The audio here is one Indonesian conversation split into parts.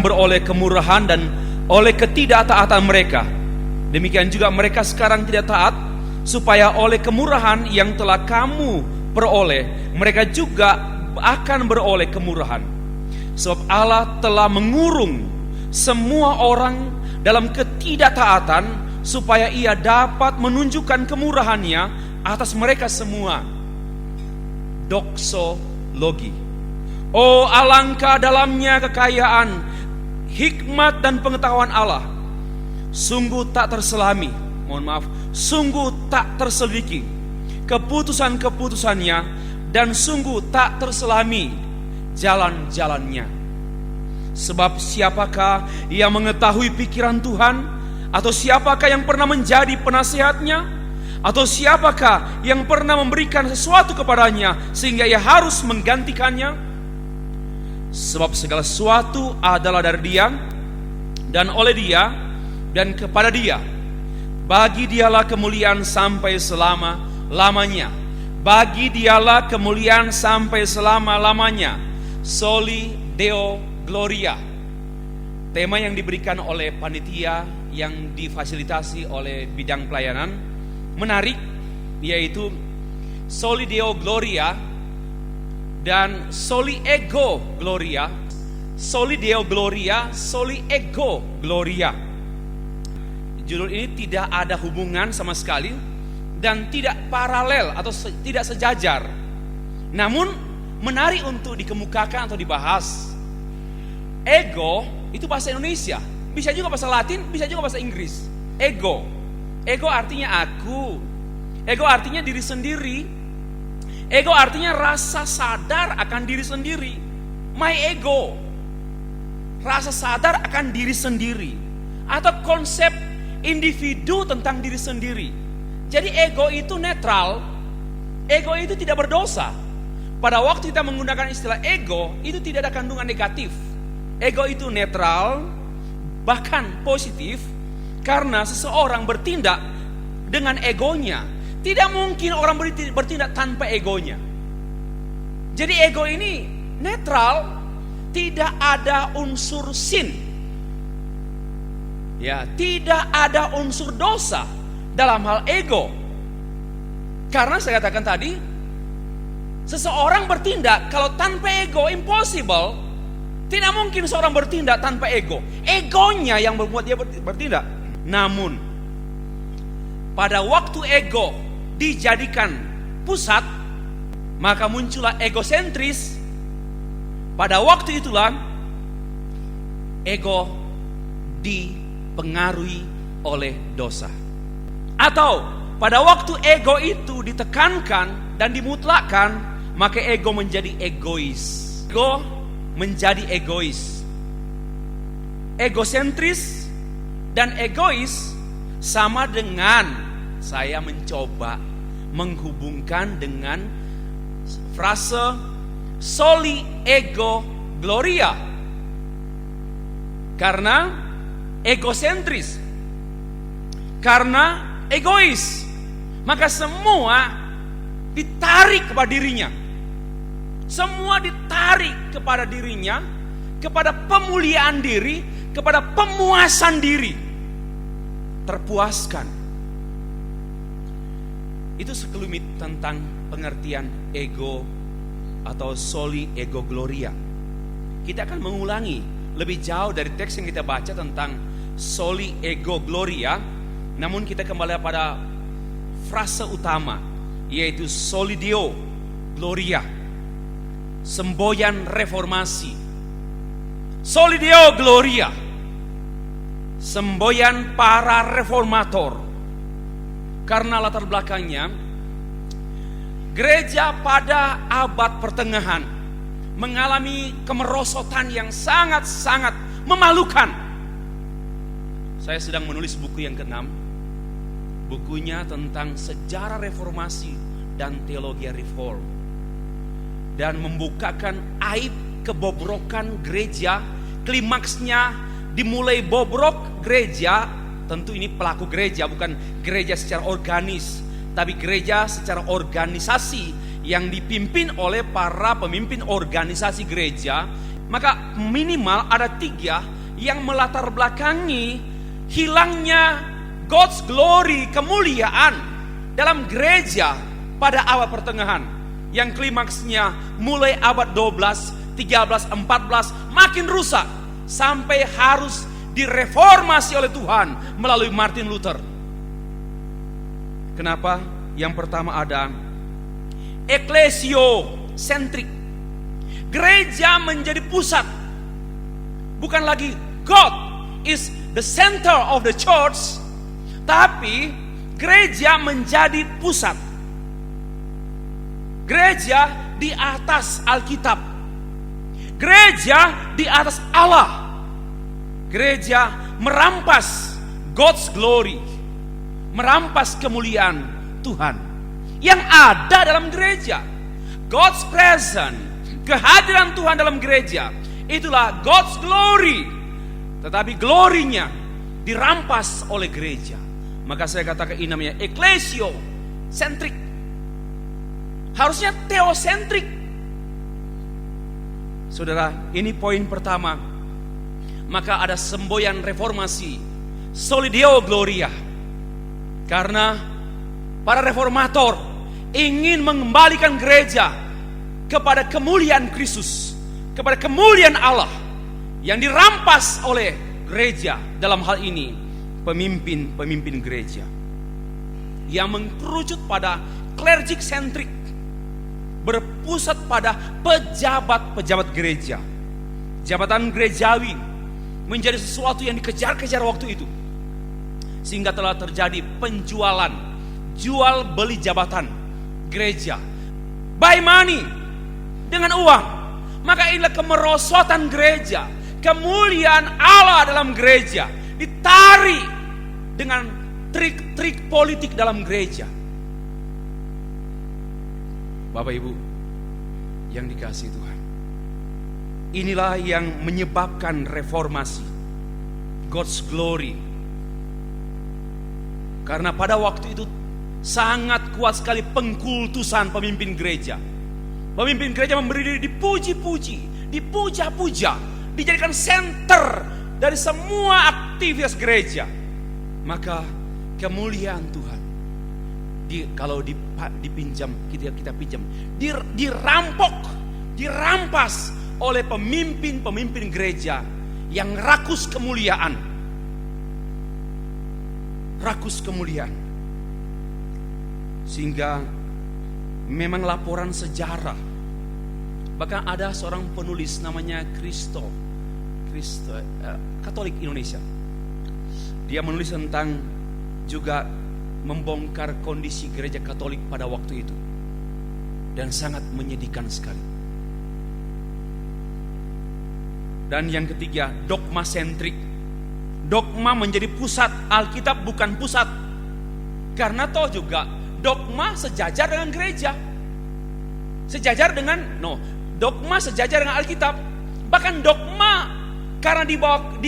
akan beroleh kemurahan dan oleh ketidaktaatan mereka. Demikian juga mereka sekarang tidak taat, supaya oleh kemurahan yang telah kamu peroleh, mereka juga akan beroleh kemurahan. Sebab Allah telah mengurung semua orang dalam ketidaktaatan, supaya ia dapat menunjukkan kemurahannya atas mereka semua. Doksologi. Oh, alangkah dalamnya kekayaan, hikmat dan pengetahuan Allah. Sungguh tak terselami, sungguh tak terselidiki keputusan-keputusannya, dan sungguh tak terselami jalan-jalannya. Sebab siapakah yang mengetahui pikiran Tuhan? Atau siapakah yang pernah menjadi penasihatnya? Atau siapakah yang pernah memberikan sesuatu kepadanya sehingga ia harus menggantikannya? Sebab segala sesuatu adalah dari Dia, dan oleh Dia, dan kepada Dia. Bagi Dialah kemuliaan sampai selama-lamanya. Bagi Dialah kemuliaan sampai selama-lamanya. Soli Deo Gloria. Tema yang diberikan oleh panitia yang difasilitasi oleh bidang pelayanan menarik, yaitu Soli Deo Gloria dan Soli Ego Gloria. Soli Deo Gloria, Soli Ego Gloria. Judul ini tidak ada hubungan sama sekali dan tidak paralel atau tidak sejajar. Namun menarik untuk dikemukakan atau dibahas. Ego itu bahasa Indonesia, bisa juga bahasa Latin, bisa juga bahasa Inggris. Ego. Ego artinya aku. Ego artinya diri sendiri. Ego artinya rasa sadar akan diri sendiri. My ego. Rasa sadar akan diri sendiri. Atau konsep individu tentang diri sendiri. Jadi ego itu netral. Ego itu tidak berdosa. Pada waktu kita menggunakan istilah ego, itu tidak ada kandungan negatif. Ego itu netral, bahkan positif. Karena seseorang bertindak dengan egonya. Tidak mungkin orang bertindak tanpa egonya. Jadi ego ini netral, tidak ada unsur sin. Ya, tidak ada unsur dosa dalam hal ego. Karena saya katakan tadi, seseorang bertindak kalau tanpa ego impossible. Tidak mungkin seorang bertindak tanpa ego. Egonya yang membuat dia bertindak. Namun pada waktu ego dijadikan pusat, maka muncullah egosentris. Pada waktu itulah ego dipengaruhi oleh dosa. Atau pada waktu ego itu ditekankan dan dimutlakkan, maka ego menjadi egois. Ego menjadi egois. Egosentris dan egois sama dengan saya mencoba menghubungkan dengan frase Soli Ego Gloria. Karena egosentris, karena egois, maka semua ditarik kepada dirinya. Semua ditarik kepada dirinya, kepada pemuliaan diri, kepada pemuasan diri. Terpuaskan. Itu sekelumit tentang pengertian ego atau Soli Ego Gloria. Kita akan mengulangi lebih jauh dari teks yang kita baca tentang Soli Ego Gloria. Namun kita kembali pada frase utama, yaitu Soli Deo Gloria. Semboyan reformasi. Soli Deo Gloria. Semboyan para reformator. Karena latar belakangnya, gereja pada abad pertengahan mengalami kemerosotan yang sangat-sangat memalukan. Saya sedang menulis buku yang ke-6. Bukunya tentang sejarah reformasi dan teologi reform. Dan membukakan aib kebobrokan gereja. Klimaksnya dimulai bobrok gereja. Tentu ini pelaku gereja, bukan gereja secara organis, tapi gereja secara organisasi yang dipimpin oleh para pemimpin organisasi gereja. maka minimal ada 3 yang melatar belakangi hilangnya God's glory, kemuliaan dalam gereja pada abad pertengahan. Yang klimaksnya mulai abad 12, 13, 14 makin rusak sampai harus direformasi oleh Tuhan melalui Martin Luther. Kenapa? Yang pertama ada ecclesiocentrik. Gereja menjadi pusat. Bukan lagi God is the center of the church, tapi gereja menjadi pusat. Gereja di atas Alkitab. Gereja di atas Allah. Gereja merampas God's glory, merampas kemuliaan Tuhan yang ada dalam gereja. God's presence, kehadiran Tuhan dalam gereja, itulah God's glory. Tetapi glorinya dirampas oleh gereja. Maka saya katakan ini namanya ecclesiocentrik. Harusnya theocentrik. Saudara, ini poin pertama. Maka ada semboyan reformasi, Soli Deo Gloria. Karena para reformator ingin mengembalikan gereja kepada kemuliaan Kristus, kepada kemuliaan Allah yang dirampas oleh gereja. Dalam hal ini pemimpin gereja yang mengkerucut pada cleric centric, berpusat pada pejabat-pejabat gereja. Jabatan gerejawi menjadi sesuatu yang dikejar-kejar waktu itu, sehingga telah terjadi penjualan, jual beli jabatan gereja, buy money, dengan uang. Maka inilah kemerosotan gereja. Kemuliaan Allah dalam gereja ditarik dengan trik-trik politik dalam gereja. Bapak Ibu yang dikasihi Tuhan, inilah yang menyebabkan reformasi, God's glory. Karena pada waktu itu sangat kuat sekali pengkultusan pemimpin gereja. Pemimpin gereja memberi diri dipuji-puji, dipuja-puja, dijadikan center dari semua aktivitas gereja. Maka kemuliaan Tuhan kalau dipinjam, kita pinjam, dirampok, dirampas oleh pemimpin gereja yang rakus kemuliaan. Rakus kemuliaan. Sehingga memang laporan sejarah. Bahkan ada seorang penulis namanya Katolik Indonesia. Dia menulis tentang juga membongkar kondisi gereja Katolik pada waktu itu. Dan sangat menyedihkan sekali. Dan yang ketiga, dogma sentrik. Dogma menjadi pusat, Alkitab bukan pusat. Karena toh juga dogma sejajar dengan gereja. Dogma sejajar dengan Alkitab. Bahkan dogma karena di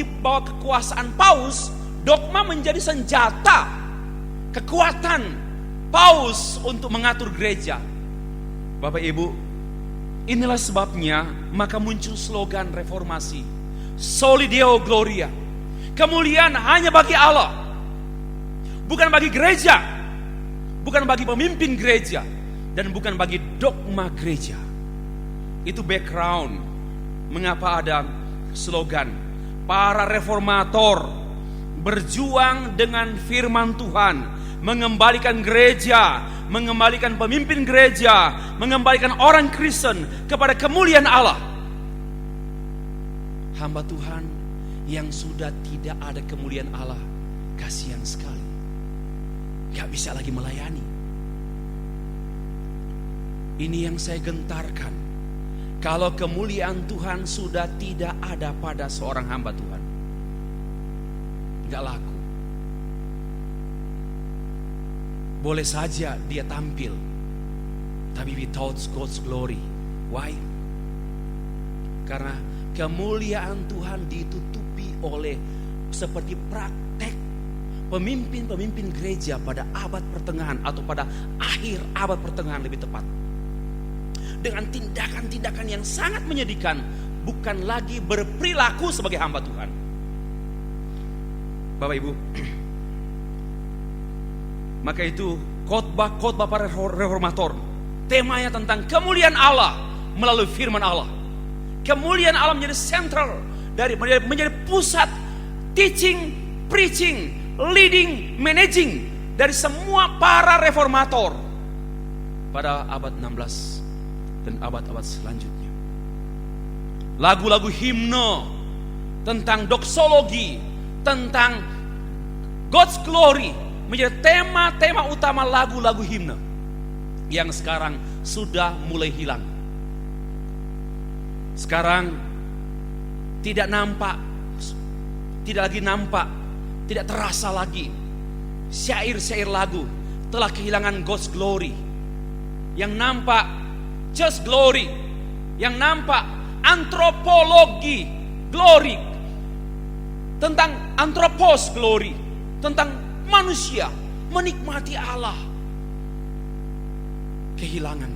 bawah kekuasaan Paus, dogma menjadi senjata, kekuatan Paus untuk mengatur gereja. Bapak Ibu, inilah sebabnya maka muncul slogan reformasi, Soli Deo Gloria. Kemuliaan hanya bagi Allah, bukan bagi gereja, bukan bagi pemimpin gereja, dan bukan bagi dogma gereja. Itu background mengapa ada slogan. Para reformator berjuang dengan firman Tuhan, mengembalikan gereja, mengembalikan pemimpin gereja, mengembalikan orang Kristen kepada kemuliaan Allah. Hamba Tuhan yang sudah tidak ada kemuliaan Allah, kasihan sekali, gak bisa lagi melayani. Ini yang saya gentarkan. Kalau kemuliaan Tuhan sudah tidak ada pada seorang hamba Tuhan, gak laku. Boleh saja dia tampil, tapi without God's glory. Why? Karena kemuliaan Tuhan ditutupi oleh seperti praktek pemimpin-pemimpin gereja pada abad pertengahan atau pada akhir abad pertengahan lebih tepat. Dengan tindakan-tindakan yang sangat menyedihkan, bukan lagi berperilaku sebagai hamba Tuhan. Bapak Ibu, maka itu khotbah para reformator, temanya tentang kemuliaan Allah melalui firman Allah. Kemuliaan Allah menjadi sentral, menjadi pusat teaching, preaching, leading, managing dari semua para reformator pada abad 16 dan abad-abad selanjutnya. Lagu-lagu himne tentang doksologi, tentang God's glory menjadi tema-tema utama lagu-lagu himne yang sekarang sudah mulai hilang. Sekarang tidak lagi nampak, tidak terasa lagi. Syair-syair lagu telah kehilangan God's glory. Yang nampak just glory, yang nampak antropologi glory, tentang anthropos glory, tentang manusia menikmati Allah. Kehilangan.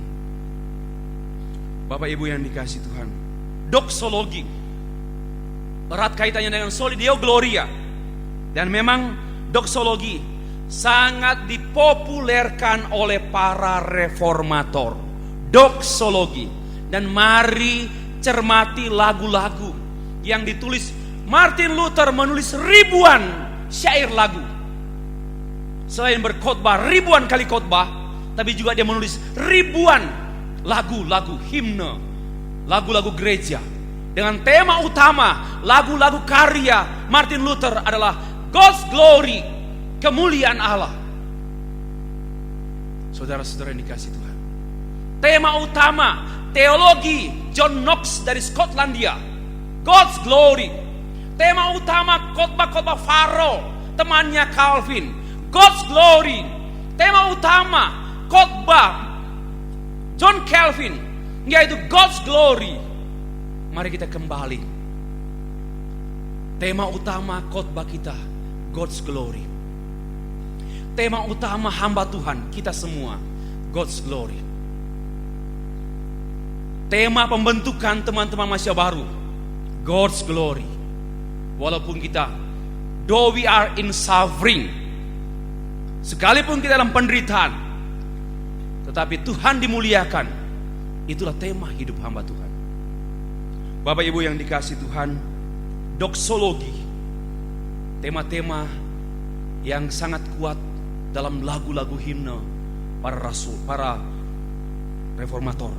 Bapak Ibu yang dikasihi Tuhan, doksologi erat kaitannya dengan soli Deo Gloria. Dan memang doksologi sangat dipopulerkan oleh para reformator. Doksologi. Dan mari cermati lagu-lagu yang ditulis. Martin Luther menulis ribuan syair lagu. Selain berkhotbah ribuan kali khotbah, tapi juga dia menulis ribuan lagu-lagu himne, lagu-lagu gereja. Dengan tema utama lagu-lagu karya Martin Luther adalah God's glory, kemuliaan Allah. Saudara-saudara yang dikasihi Tuhan, tema utama teologi John Knox dari Skotlandia, God's glory. Tema utama khotbah-khotbah Farel, temannya Calvin, God's glory. Tema utama khotbah John Calvin, yaitu God's glory. Mari kita kembali. Tema utama khotbah kita God's glory. Tema utama hamba Tuhan kita semua God's glory. Tema pembentukan teman-teman Masya Baru God's glory. Walaupun kita, though we are in suffering, sekalipun kita dalam penderitaan, tetapi Tuhan dimuliakan. Itulah tema hidup hamba Tuhan. Bapak Ibu yang dikasihi Tuhan, doksologi, tema-tema yang sangat kuat dalam lagu-lagu himne para rasul, para reformator.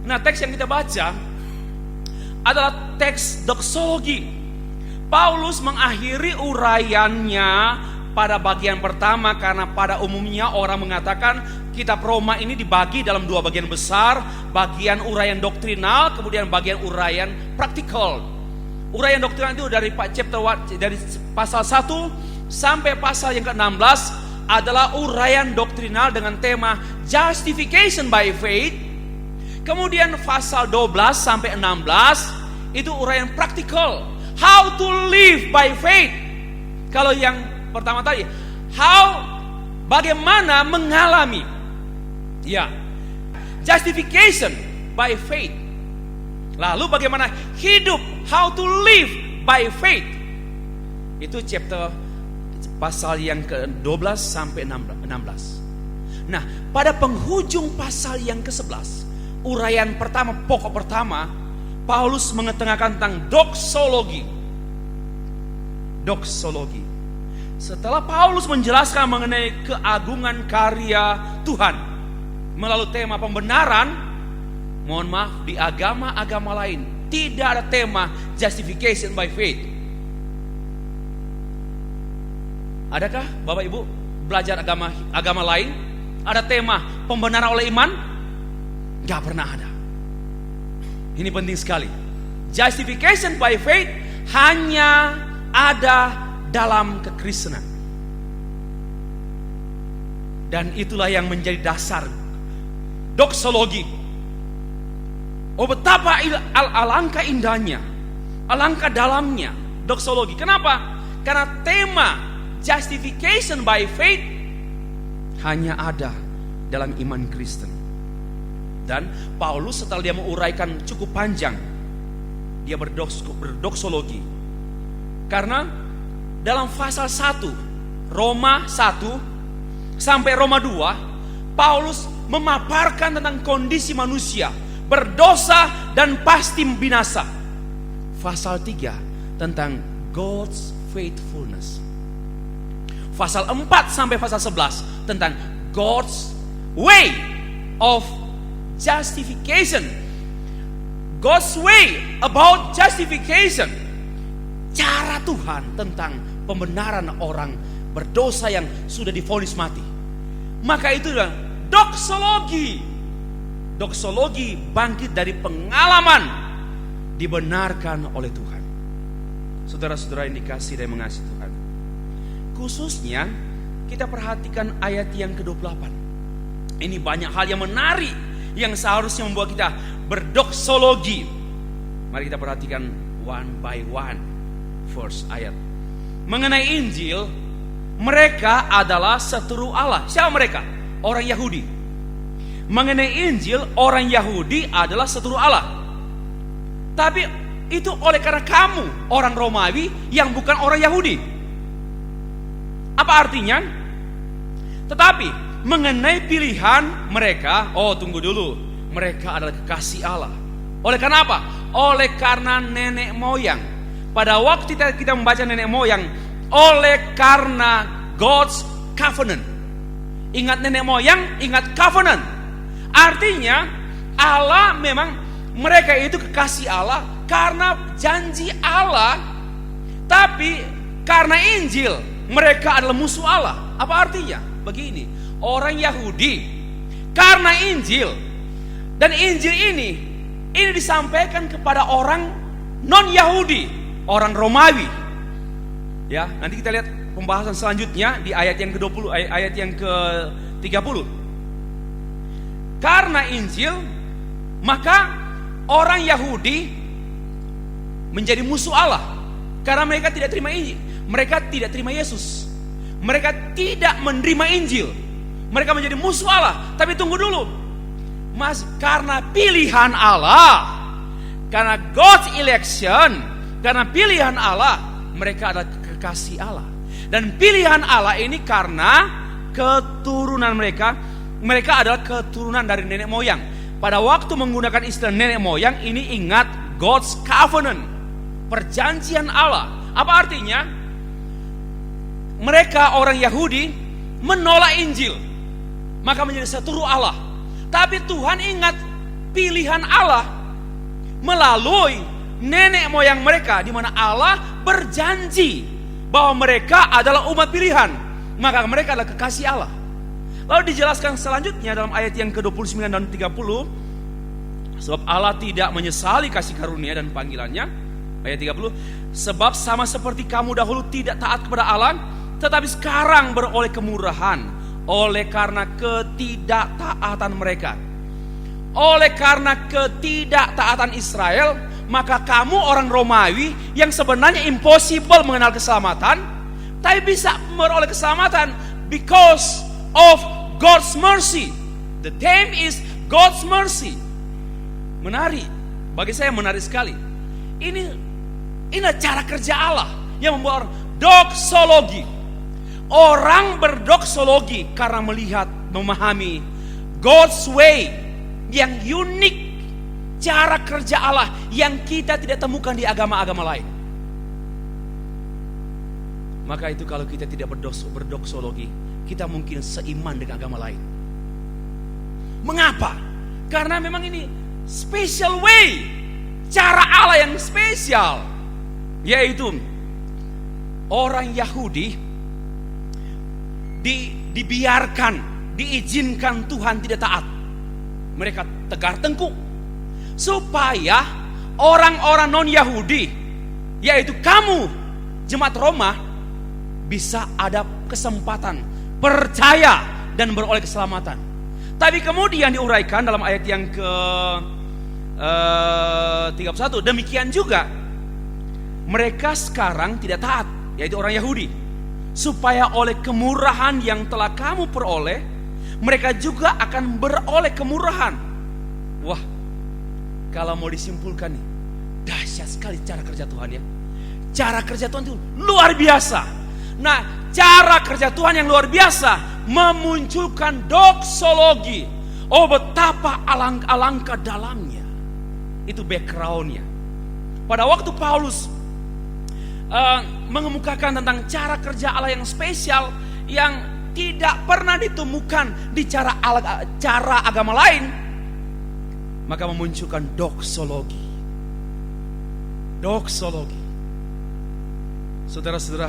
Nah, teks yang kita baca adalah teks doksologi. Paulus mengakhiri uraiannya pada bagian pertama, karena pada umumnya orang mengatakan kitab Roma ini dibagi dalam dua bagian besar, bagian uraian doktrinal, kemudian bagian uraian praktikal. Uraian doktrinal itu dari pasal 1 sampai pasal yang ke-16 adalah uraian doktrinal dengan tema justification by faith. Kemudian pasal 12 sampai 16 itu uraian praktikal, how to live by faith. Kalau yang pertama tadi, bagaimana mengalami justification by faith. Lalu bagaimana hidup, how to live by faith. Itu chapter pasal yang ke-12 sampai 16. Nah, pada penghujung pasal yang ke-11, uraian pertama, pokok pertama, Paulus mengetengahkan tentang doksologi. Doksologi. Setelah Paulus menjelaskan mengenai keagungan karya Tuhan melalui tema pembenaran, mohon maaf, di agama-agama lain tidak ada tema justification by faith. Adakah Bapak Ibu belajar agama lain ada tema pembenaran oleh iman? Gak pernah ada. Ini penting sekali. Justification by faith hanya ada dalam kekristenan. Dan itulah yang menjadi dasar doksologi. Oh, betapa alangkah indahnya, alangkah dalamnya doksologi. Kenapa? Karena tema justification by faith hanya ada dalam iman Kristen. Dan Paulus setelah dia menguraikan cukup panjang dia berdoksologi. Karena dalam pasal 1 Roma 1 sampai Roma 2, Paulus memaparkan tentang kondisi manusia berdosa dan pasti binasa. Pasal 3 tentang God's faithfulness. Pasal 4 sampai pasal 11 tentang God's way of justification. God's way about justification. Cara Tuhan tentang pembenaran orang berdosa yang sudah divonis mati. Maka itu adalah doksologi. Doksologi bangkit dari pengalaman dibenarkan oleh Tuhan. Saudara-saudara yang dikasihi dan mengasihi Tuhan, khususnya kita perhatikan ayat yang ke-28. Ini banyak hal yang menarik yang seharusnya membuat kita berdoksologi. Mari kita perhatikan one by one first ayat. Mengenai Injil, mereka adalah seteru Allah. Siapa mereka? Orang Yahudi. Mengenai Injil, orang Yahudi adalah seteru Allah. Tapi itu oleh karena kamu orang Romawi yang bukan orang Yahudi. Apa artinya? Tetapi mengenai pilihan mereka, tunggu dulu, mereka adalah kekasih Allah. Oleh karena apa? Oleh karena nenek moyang. Pada waktu kita membaca nenek moyang, oleh karena God's covenant. Ingat nenek moyang, ingat covenant. Artinya Allah memang, mereka itu kekasih Allah karena janji Allah. Tapi karena Injil, mereka adalah musuh Allah. Apa artinya? Begini, orang Yahudi karena Injil, dan Injil ini disampaikan kepada orang non-Yahudi, orang Romawi. Ya, nanti kita lihat pembahasan selanjutnya di ayat yang ke-20, ayat yang ke-30. Karena Injil, maka orang Yahudi menjadi musuh Allah karena mereka tidak terima Injil. Mereka tidak terima Yesus. Mereka tidak menerima Injil. Mereka menjadi musuh Allah. Tapi tunggu dulu, Mas, karena pilihan Allah, karena God's election, karena pilihan Allah, mereka adalah kekasih Allah. Dan pilihan Allah ini karena keturunan mereka adalah keturunan dari nenek moyang. Pada waktu menggunakan istilah nenek moyang ini, ingat God's covenant, perjanjian Allah. Apa artinya? Mereka orang Yahudi menolak Injil, maka menjadi seteru Allah. Tapi Tuhan ingat pilihan Allah melalui nenek moyang mereka, di mana Allah berjanji bahwa mereka adalah umat pilihan, maka mereka adalah kekasih Allah. Lalu dijelaskan selanjutnya dalam ayat yang ke-29 dan 30, sebab Allah tidak menyesali kasih karunia dan panggilannya. Ayat 30, sebab sama seperti kamu dahulu tidak taat kepada Allah, tetapi sekarang beroleh kemurahan oleh karena ketidaktaatan mereka. Oleh karena ketidaktaatan Israel, maka kamu orang Romawi yang sebenarnya impossible mengenal keselamatan, tapi bisa beroleh keselamatan because of God's mercy. The theme is God's mercy. Menarik, bagi saya menarik sekali. Inilah cara kerja Allah yang membuat doksologi. Orang berdoksologi karena melihat, memahami God's way yang unik, cara kerja Allah yang kita tidak temukan di agama-agama lain. Maka itu kalau kita tidak berdoksologi, kita mungkin seiman dengan agama lain. Mengapa? Karena memang ini special way, cara Allah yang spesial, yaitu orang Yahudi dibiarkan, diizinkan Tuhan tidak taat. Mereka tegar tengkuk supaya orang-orang non-Yahudi, yaitu kamu jemaat Roma, bisa ada kesempatan percaya dan beroleh keselamatan. Tapi kemudian diuraikan dalam ayat yang ke-31, demikian juga mereka sekarang tidak taat, yaitu orang Yahudi, supaya oleh kemurahan yang telah kamu peroleh, mereka juga akan beroleh kemurahan. Wah, kalau mau disimpulkan nih, dahsyat sekali cara kerja Tuhan ya. Cara kerja Tuhan itu luar biasa. Nah, cara kerja Tuhan yang luar biasa memunculkan doksologi. Oh, betapa alangkah dalamnya. Itu backgroundnya. Pada waktu Paulus mengemukakan tentang cara kerja Allah yang spesial, yang tidak pernah ditemukan di cara agama lain, maka memunculkan doksologi. Doksologi. Saudara-saudara,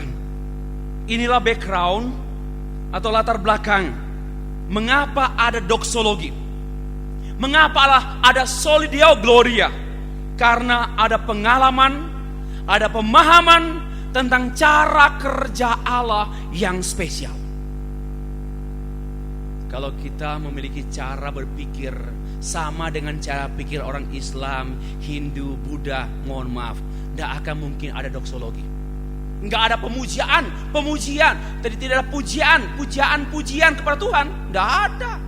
inilah background atau latar belakang mengapa ada doksologi. Mengapa ada soli Deo Gloria? Karena ada pengalaman, ada pemahaman tentang cara kerja Allah yang spesial. Kalau kita memiliki cara berpikir sama dengan cara pikir orang Islam, Hindu, Buddha, mohon maaf, tidak akan mungkin ada doksologi. Nggak ada pemujian. Tidak ada pujian kepada Tuhan. Tidak ada.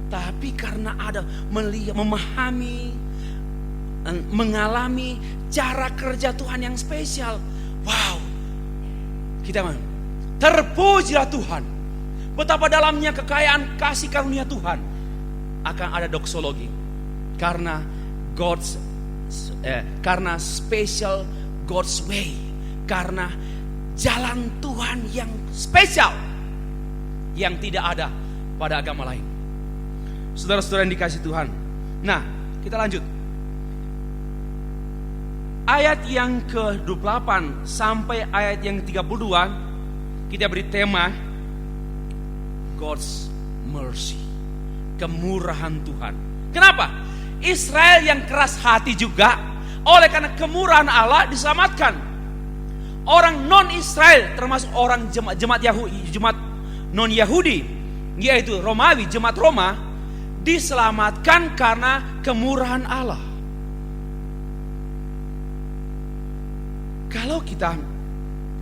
Tapi karena ada memahami, mengalami cara kerja Tuhan yang spesial. Wow. Kita terpujilah Tuhan. Betapa dalamnya kekayaan kasih karunia Tuhan. Akan ada doksologi. Karena karena special God's way. Karena jalan Tuhan yang spesial, yang tidak ada pada agama lain. Saudara-saudara yang dikasih Tuhan. Nah, kita lanjut. Ayat yang ke-28 sampai ayat yang ke-32 kita beri tema God's mercy, kemurahan Tuhan. Kenapa? Israel yang keras hati juga, oleh karena kemurahan Allah diselamatkan. Orang non-Israel, termasuk orang jemaat non-Yahudi, yaitu Romawi, jemaat Roma, diselamatkan karena kemurahan Allah. Kalau kita,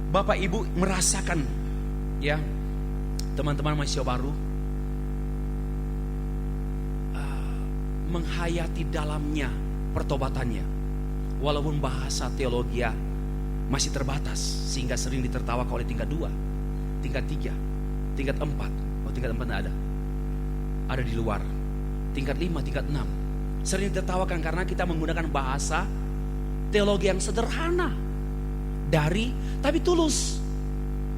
Bapak Ibu merasakan, ya, teman-teman mahasiswa baru, menghayati dalamnya pertobatannya, walaupun bahasa teologi masih terbatas sehingga sering ditertawakan oleh tingkat 2, tingkat 3, tingkat 4. Oh, tingkat 4 ada di luar. Tingkat 5, tingkat 6 sering ditertawakan karena kita menggunakan bahasa teologi yang sederhana tapi tulus,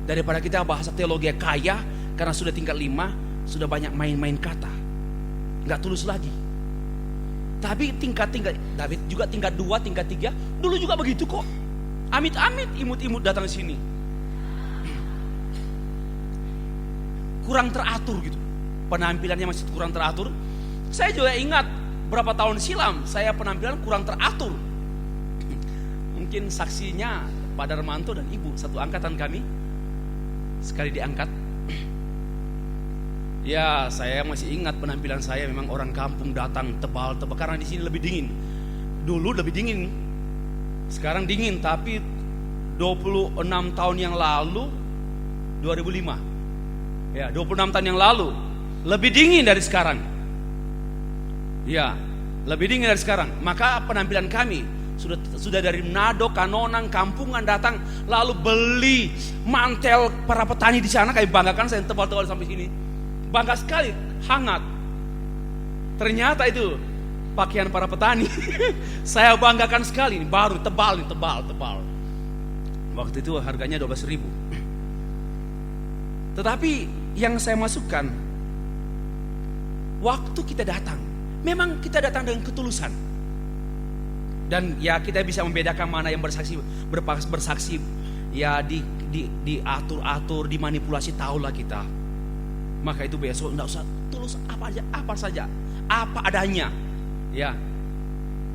daripada kita bahasa teologi yang kaya karena sudah tingkat 5, sudah banyak main-main kata, nggak tulus lagi. Tapi tingkat David juga tingkat 2, tingkat 3 dulu juga begitu kok. Amit-amit imut-imut datang sini. Kurang teratur gitu. Penampilannya masih kurang teratur. Saya juga ingat berapa tahun silam saya penampilan kurang teratur. Mungkin saksinya Pak Darmanto dan Ibu, satu angkatan kami. Sekali diangkat. Ya, saya masih ingat penampilan saya, memang orang kampung datang tebal-tebal karena di sini lebih dingin. Dulu lebih dingin. Sekarang dingin, tapi 26 tahun yang lalu, 2005. Ya, 26 tahun yang lalu lebih dingin dari sekarang. Ya, lebih dingin dari sekarang. Maka penampilan kami sudah dari Manado, Kanonan, kampungan datang, lalu beli mantel para petani di sana. Kami banggakan, saya tebal-tebal sampai sini. Bangga sekali, hangat. Ternyata itu pakaian para petani. Saya banggakan sekali, baru tebal. Waktu itu harganya 12.000. Tetapi yang saya masukkan, waktu kita datang, memang kita datang dengan ketulusan. Dan ya kita bisa membedakan mana yang bersaksi ya diatur-atur, dimanipulasi, tahulah kita. Maka itu besok enggak usah tulus apa saja, apa adanya. Ya,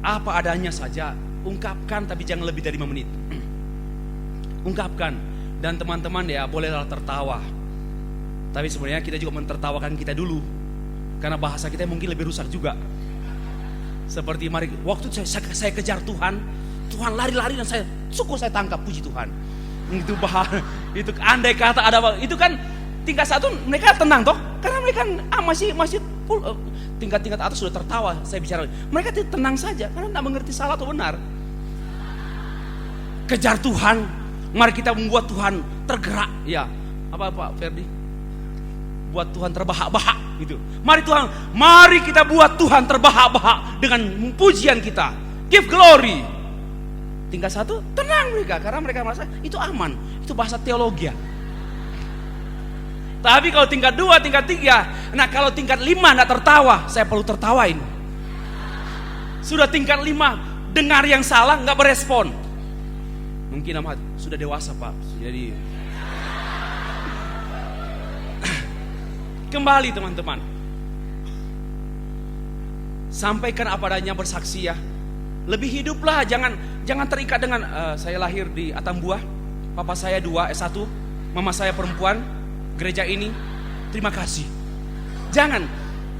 apa adanya saja, ungkapkan, tapi jangan lebih dari 5 menit. Ungkapkan, dan teman-teman ya bolehlah tertawa. Tapi sebenarnya kita juga mentertawakan kita dulu, karena bahasa kita mungkin lebih rusak juga. Seperti waktu saya kejar Tuhan lari-lari dan syukur saya tangkap, puji Tuhan. Itu bahasa, itu andai kata ada, itu kan tingkat 1 mereka tenang toh, karena mereka masih tingkat atas sudah tertawa saya bicara. Mereka tenang saja karena tidak mengerti salah atau benar. kejar Tuhan. Mari kita membuat Tuhan tergerak. Ya, apa Pak Ferdi? Buat Tuhan terbahak-bahak gitu. Mari kita buat Tuhan terbahak-bahak dengan pujian kita. Give glory. Tingkat 1 tenang mereka, karena mereka merasa itu aman. Itu bahasa teologi. Tapi kalau tingkat 2, tingkat 3, nah kalau tingkat 5 enggak tertawa, saya perlu tertawain. Sudah tingkat 5 dengar yang salah enggak berespon. Mungkin amat sudah dewasa Pak. Jadi kembali teman-teman. Sampaikan apa adanya, bersaksi ya. Lebih hiduplah, jangan terikat dengan saya lahir di Atambua, papa saya 2 S1, mama saya perempuan, gereja ini, terima kasih. Jangan.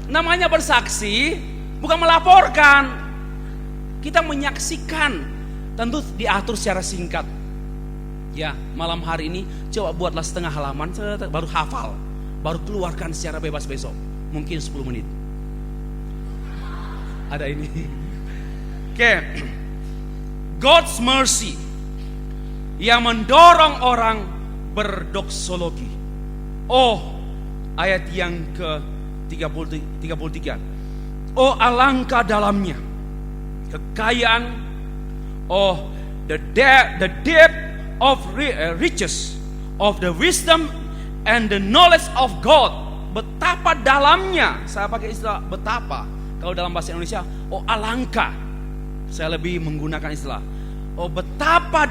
Namanya bersaksi bukan melaporkan. Kita menyaksikan. Tentu diatur secara singkat. Ya, malam hari ini coba buatlah setengah halaman, baru hafal, baru keluarkan secara bebas besok. Mungkin 10 menit. Ada ini. Oke. God's mercy yang mendorong orang berdoksologi. Oh, ayat yang ke-33. Oh, alangkah dalamnya kekayaan, oh the depth of riches of the wisdom and the knowledge of God. Betapa dalamnya, saya pakai istilah betapa. Kalau dalam bahasa Indonesia, oh alangkah. Saya lebih menggunakan istilah, oh betapa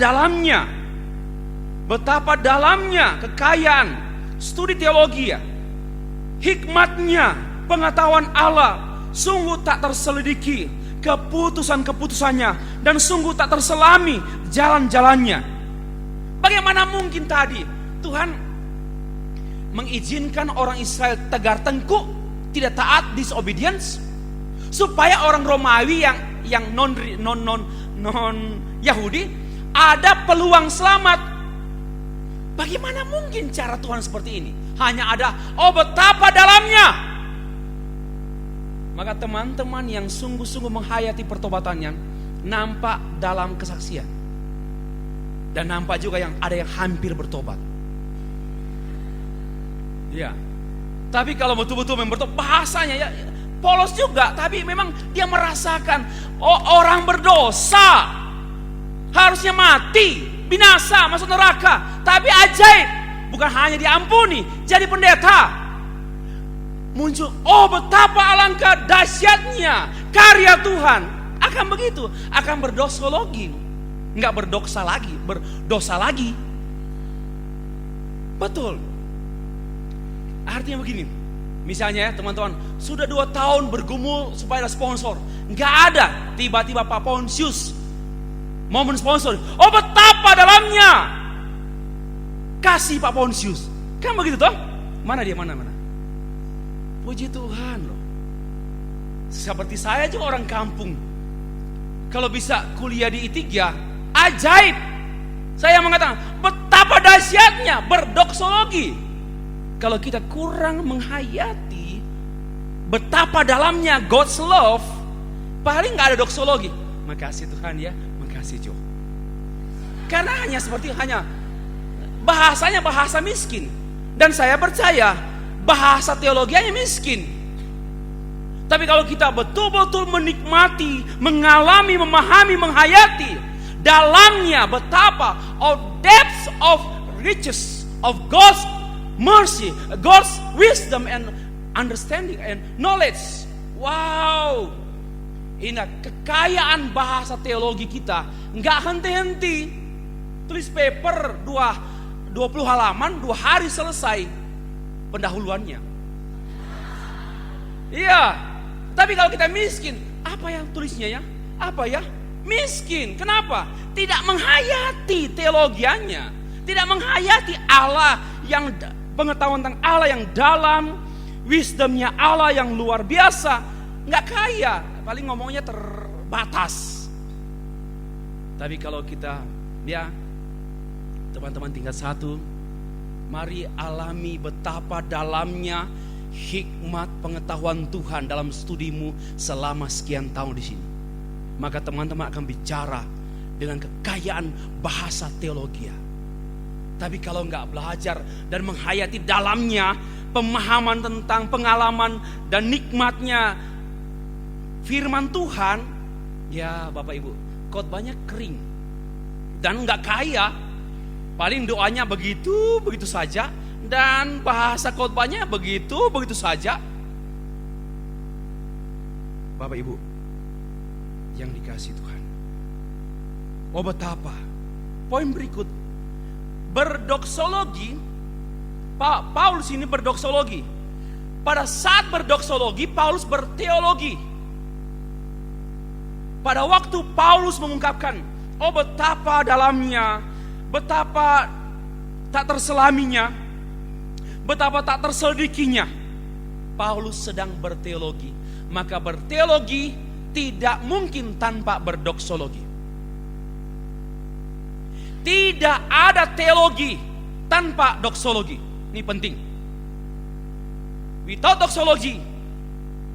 dalamnya kekayaan, studi teologi ya, hikmatnya, pengetahuan Allah, sungguh tak terselidiki keputusan-keputusannya, dan sungguh tak terselami jalan-jalannya. Bagaimana mungkin tadi Tuhan mengizinkan orang Israel tegar tengkuk, tidak taat, disobedience, supaya orang Romawi yang non Yahudi ada peluang selamat. Bagaimana mungkin cara Tuhan seperti ini? Hanya ada, oh betapa dalamnya. Maka teman-teman yang sungguh-sungguh menghayati pertobatannya nampak dalam kesaksian. Dan nampak juga yang ada yang hampir bertobat. Ya. Tapi kalau betul-betul bertobat, bahasanya ya polos juga, tapi memang dia merasakan, oh orang berdosa harusnya mati, binasa, masuk neraka. Tapi ajaib, bukan hanya diampuni, jadi pendeta. Muncul, oh betapa alangkah dahsyatnya karya Tuhan. Akan begitu, akan berdoksologi, nggak berdosa lagi. Betul. Artinya begini, misalnya ya teman-teman, sudah 2 tahun bergumul supaya ada sponsor, nggak ada. Tiba-tiba Pak Pontius momen sponsor, oh betapa dalamnya kasih Pak Pontius. Kan begitu toh? Mana dia, mana? Puji Tuhan loh. Seperti saya juga orang kampung, kalau bisa kuliah di I3, ajaib. Saya mengatakan betapa dahsyatnya berdoksologi. Kalau kita kurang menghayati betapa dalamnya God's love, paling gak ada doksologi. Makasih Tuhan ya, makasih Jo. Karena hanya bahasanya bahasa miskin. Dan saya percaya bahasa teologianya miskin. Tapi kalau kita betul-betul menikmati, mengalami, memahami, menghayati dalamnya betapa of depths of riches of God's mercy, God's wisdom and understanding and knowledge. Wow. Ini kekayaan bahasa teologi kita nggak henti-henti. Tulis paper 20 halaman 2 hari selesai pendahuluannya. Iya. Tapi kalau kita miskin, apa yang tulisnya ya? Apa ya? Miskin. Kenapa? Tidak menghayati teologianya, tidak menghayati Allah yang pengetahuan tentang Allah yang dalam, wisdomnya Allah yang luar biasa. Nggak kaya, paling ngomongnya terbatas. Tapi kalau kita, ya teman-teman tingkat 1, mari alami betapa dalamnya hikmat pengetahuan Tuhan dalam studimu selama sekian tahun di sini. Maka teman-teman akan bicara dengan kekayaan bahasa teologi. Tapi kalau nggak belajar dan menghayati dalamnya pemahaman tentang pengalaman dan nikmatnya firman Tuhan, ya Bapak Ibu, khotbahnya kering dan nggak kaya. Paling doanya begitu saja, dan bahasa khotbahnya begitu saja. Bapak Ibu yang dikasihi Tuhan, oh betapa. Poin berikut, berdoksologi. Paulus ini berdoksologi. Pada saat berdoksologi, Paulus berteologi. Pada waktu Paulus mengungkapkan, oh betapa dalamnya, betapa tak terselaminya, betapa tak terselidikinya, Paulus sedang berteologi. Maka berteologi tidak mungkin tanpa berdoksologi. Tidak ada teologi tanpa doksologi. Ini penting. Without doksologi,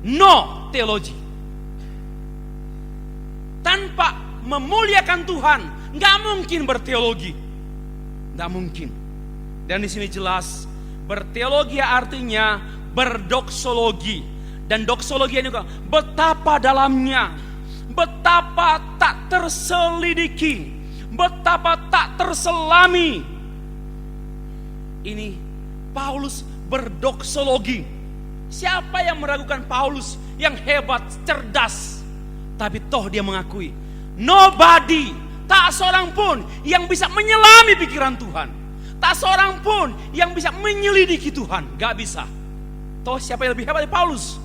no teologi. Tanpa memuliakan Tuhan, nggak mungkin berteologi. Nggak mungkin. Dan di sini jelas, berteologi artinya berdoksologi. Dan doksologi ini juga betapa dalamnya, betapa tak terselidiki, betapa tak terselami. Ini Paulus berdoksologi. Siapa yang meragukan Paulus yang hebat, cerdas? Tapi toh dia mengakui, nobody, tak seorang pun yang bisa menyelami pikiran Tuhan. Tak seorang pun yang bisa menyelidiki Tuhan. Gak bisa. Toh siapa yang lebih hebat dari Paulus?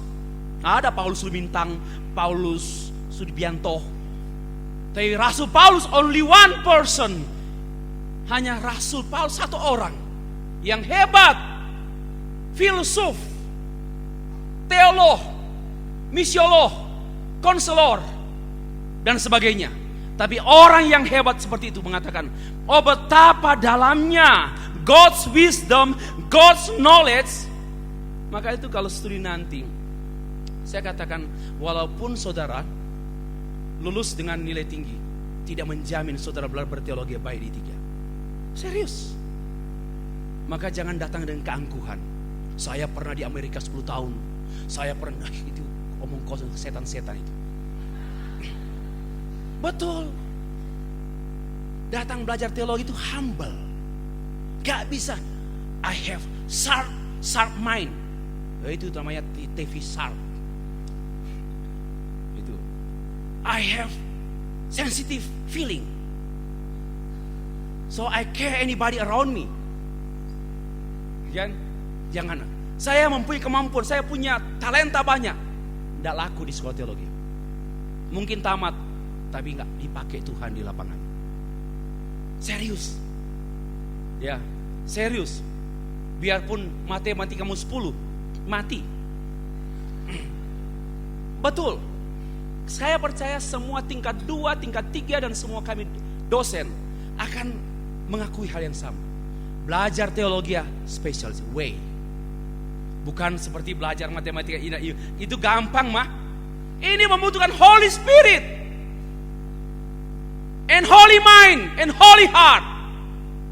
Ada Paulus Lumintang, Paulus Sudibianto. Tapi Rasul Paulus only one person. Hanya Rasul Paulus satu orang yang hebat, filsuf, teolog, misiolog, konselor, dan sebagainya. Tapi orang yang hebat seperti itu mengatakan, oh betapa dalamnya God's wisdom, God's knowledge. Maka itu kalau studi nanti, saya katakan, walaupun saudara lulus dengan nilai tinggi, tidak menjamin saudara belajar berteologi baik di 3. Serius. Maka jangan datang dengan keangkuhan. Saya pernah di Amerika 10 tahun. Saya pernah, itu omong kosong, setan-setan itu. Betul. Datang belajar teologi itu humble. Gak bisa. I have sharp mind. Itu namanya TV sharp. Itu. I have sensitive feeling. So I care anybody around me. Jangan. Saya mempunyai kemampuan, saya punya talenta banyak. Tidak laku di sekolah teologi. Mungkin tamat, tapi nggak dipakai Tuhan di lapangan. Serius. Ya, serius. Biarpun matematikamu 10, mati. Betul. Saya percaya semua tingkat 2, tingkat 3 dan semua kami dosen akan mengakui hal yang sama. Belajar teologi special way. Bukan seperti belajar matematika itu gampang mah. Ini membutuhkan Holy Spirit and holy mind and holy heart.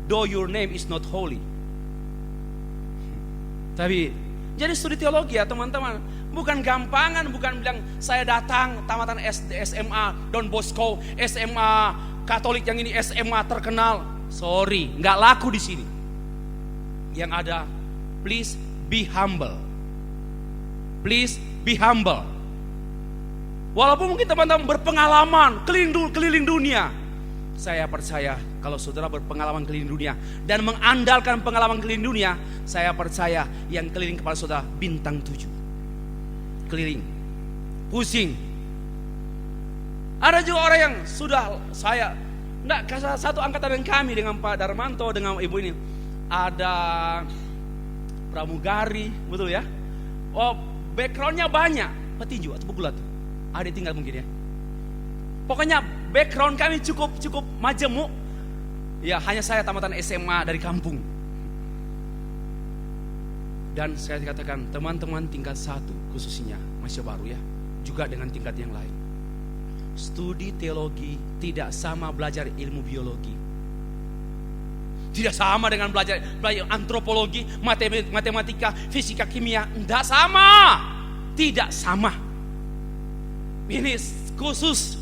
Though your name is not holy. Tapi jadi studi teologi ya teman-teman, bukan gampangan, bukan bilang saya datang tamatan SMA Don Bosco, SMA Katolik yang ini SMA terkenal. Sorry, nggak laku di sini. Yang ada, please be humble. Please be humble. Walaupun mungkin teman-teman berpengalaman keliling dunia, saya percaya kalau saudara berpengalaman keliling dunia dan mengandalkan pengalaman keliling dunia, saya percaya yang keliling kepala saudara bintang 7. Keliling, pusing. Ada juga orang yang sudah satu angkatan dengan kami, dengan Pak Darmanto, dengan ibu ini. Ada pramugari, betul ya? Oh, backgroundnya banyak, petinju atau pegulat. Ada tinggal mungkin ya. Pokoknya background kami cukup majemuk. Ya, hanya saya tamatan SMA dari kampung. Dan saya katakan teman-teman tingkat 1 khususnya masih baru ya, juga dengan tingkat yang lain. Studi teologi tidak sama belajar ilmu biologi. Tidak sama dengan belajar antropologi, matematika, fisika, kimia. Tidak sama. Tidak sama. Ini khusus.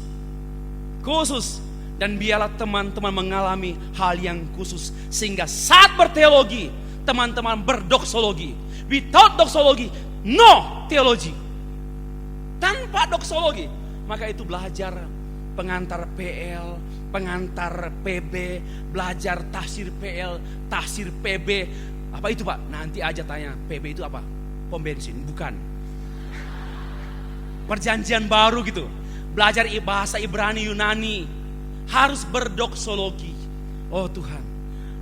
Dan biarlah teman-teman mengalami hal yang khusus, sehingga saat berteologi teman-teman berdoksologi. Without doksologi, no teologi. Tanpa doksologi, maka itu belajar pengantar PL, pengantar PB, belajar tafsir PL, tafsir PB. Apa itu Pak? Nanti aja tanya, PB itu apa? Pom bensin? Bukan. Perjanjian baru gitu. Belajar bahasa Ibrani, Yunani. Harus berdoksologi. Oh Tuhan,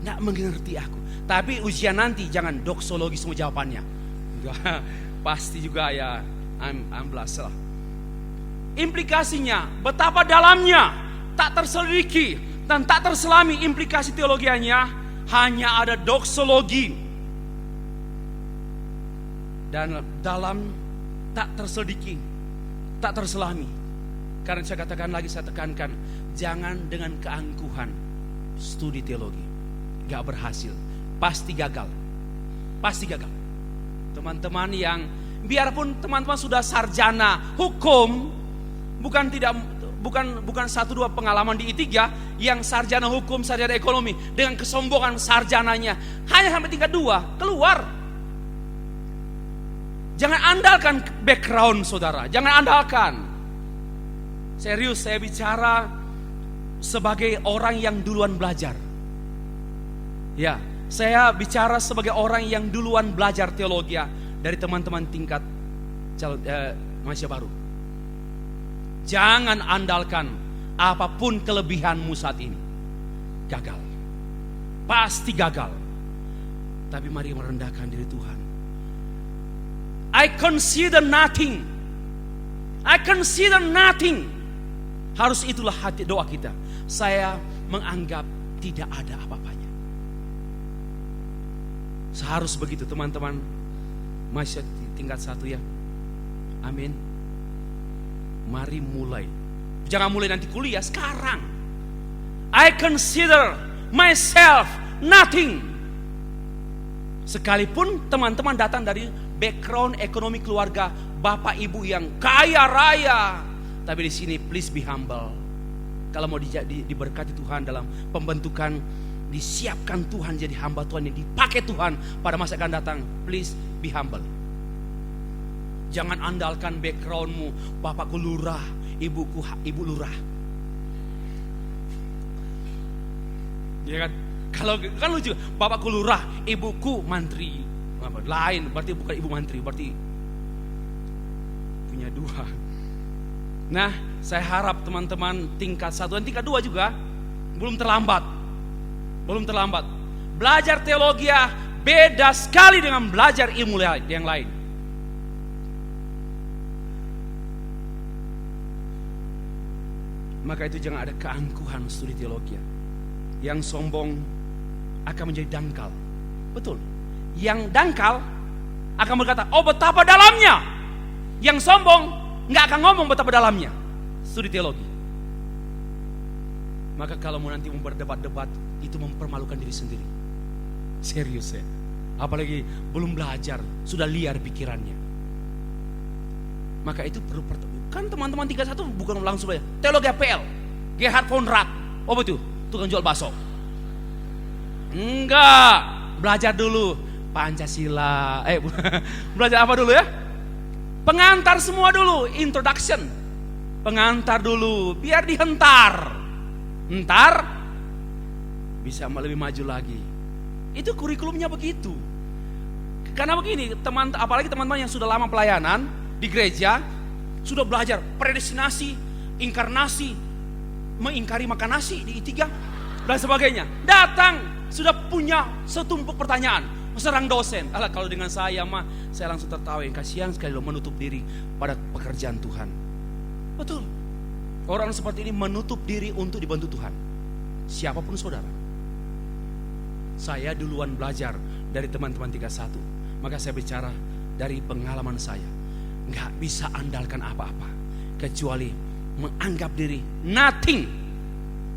gak mengerti aku. Tapi ujian nanti jangan doksologi semua jawabannya. Enggak, pasti juga ya amblas lah. Implikasinya betapa dalamnya, tak terselidiki dan tak terselami implikasi teologianya. Hanya ada doksologi. Dan dalam tak terselidiki, tak terselami. Karena saya katakan lagi, saya tekankan, jangan dengan keangkuhan studi teologi. Gak berhasil, pasti gagal. Pasti gagal. Teman-teman yang biarpun teman-teman sudah sarjana hukum, bukan satu dua pengalaman di I3 yang sarjana hukum, sarjana ekonomi dengan kesombongan sarjananya hanya sampai tingkat 2, keluar. Jangan andalkan background saudara, jangan andalkan. Serius, saya bicara sebagai orang yang duluan belajar. Ya, saya bicara sebagai orang yang duluan belajar teologi dari teman-teman tingkat mahasiswa baru. Jangan andalkan apapun kelebihanmu saat ini. Gagal. Pasti gagal. Tapi mari merendahkan diri Tuhan. I consider nothing. I consider nothing. Harus itulah hati doa kita. Saya menganggap tidak ada apa-apanya. Seharus begitu teman-teman. Masih tingkat 1 ya. Amin. Mari mulai. Jangan mulai nanti kuliah, sekarang. I consider myself nothing. Sekalipun teman-teman datang dari background ekonomi keluarga bapak ibu yang kaya raya, tapi di sini please be humble. Kalau mau diberkati Tuhan dalam pembentukan, disiapkan Tuhan jadi hamba Tuhan yang dipakai Tuhan pada masa akan datang, please be humble. Jangan andalkan backgroundmu, bapakku lurah, ibu lurah. Ya kan? Kalau kan lucu, bapakku lurah, ibuku mantri. Lain, berarti bukan ibu mantri, berarti punya 2. Nah, saya harap teman-teman tingkat 1 dan tingkat 2 juga belum terlambat. Belum terlambat. Belajar teologi beda sekali dengan belajar ilmu yang lain. Maka itu jangan ada keangkuhan studi teologi. Yang sombong akan menjadi dangkal. Betul. Yang dangkal akan berkata, oh betapa dalamnya. Yang sombong nggak akan ngomong betapa dalamnya studi teologi. Maka kalau mau nanti berdebat-debat, itu mempermalukan diri sendiri. Serius ya. Apalagi belum belajar, sudah liar pikirannya. Maka itu perlu kan teman-teman 31 bukan langsung aja teologi PL, Gerhard von Rath. Oh betul, tukang jual bakso. Enggak, belajar dulu Pancasila. Belajar apa dulu ya? Pengantar semua dulu, introduction. Pengantar dulu, biar dihentar. Ntar bisa lebih maju lagi. Itu kurikulumnya begitu. Karena begini, apalagi teman-teman yang sudah lama pelayanan di gereja, sudah belajar predestinasi, inkarnasi, mengingkari makan nasi di I3 dan sebagainya. Datang sudah punya setumpuk pertanyaan, serang dosen. Alah, kalau dengan saya mah saya langsung tertawa, kasihan sekali loh menutup diri pada pekerjaan Tuhan. Betul. Orang seperti ini menutup diri untuk dibantu Tuhan. Siapapun saudara. Saya duluan belajar dari teman-teman 31. Maka saya bicara dari pengalaman saya. Gak bisa andalkan apa-apa kecuali menganggap diri nothing,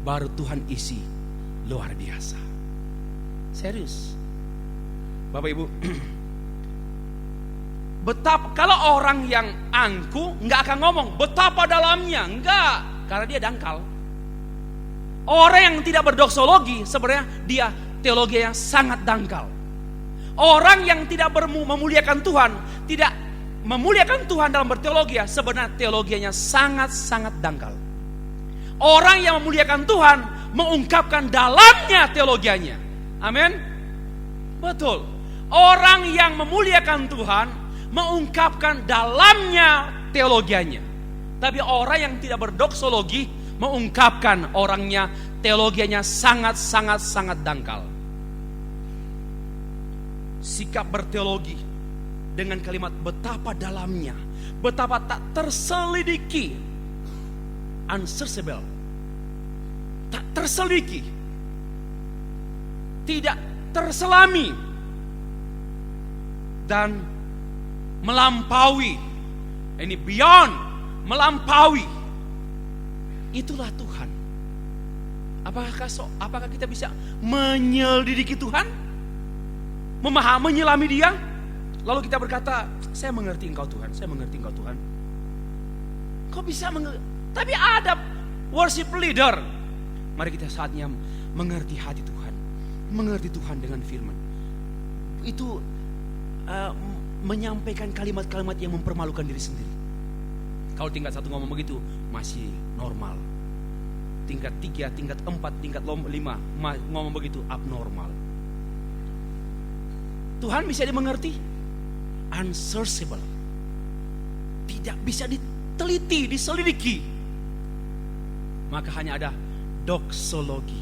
baru Tuhan isi luar biasa. Serius, Bapak Ibu. Betapa kalau orang yang angkuh nggak akan ngomong betapa dalamnya, enggak, karena dia dangkal. Orang yang tidak berdoksologi sebenarnya dia teologi yang sangat dangkal. Orang yang tidak memuliakan Tuhan, tidak memuliakan Tuhan dalam berteologi, sebenarnya teologianya sangat-sangat dangkal. Orang yang memuliakan Tuhan mengungkapkan dalamnya teologianya. Amin. Betul. Orang yang memuliakan Tuhan mengungkapkan dalamnya teologianya. Tapi orang yang tidak berdoksologi mengungkapkan orangnya teologianya sangat dangkal. Sikap berteologi dengan kalimat betapa dalamnya, betapa tak terselidiki, unsearchable, tak terselidiki, tidak terselami, dan melampaui, ini beyond, melampaui. Itulah Tuhan. Apakah kita bisa menyelidiki Tuhan? Menyelami Dia? Lalu kita berkata, saya mengerti Engkau Tuhan, saya mengerti Engkau Tuhan. Kau bisa mengerti? Tapi ada worship leader. Mari kita saatnya mengerti hati Tuhan, mengerti Tuhan dengan firman. Itu menyampaikan kalimat-kalimat yang mempermalukan diri sendiri. Kalau tingkat 1 ngomong begitu masih normal. Tingkat 3, tingkat 4, tingkat 5 ngomong begitu abnormal. Tuhan bisa dimengerti? Unsearchable. Tidak bisa diteliti, diselidiki. Maka hanya ada doksologi.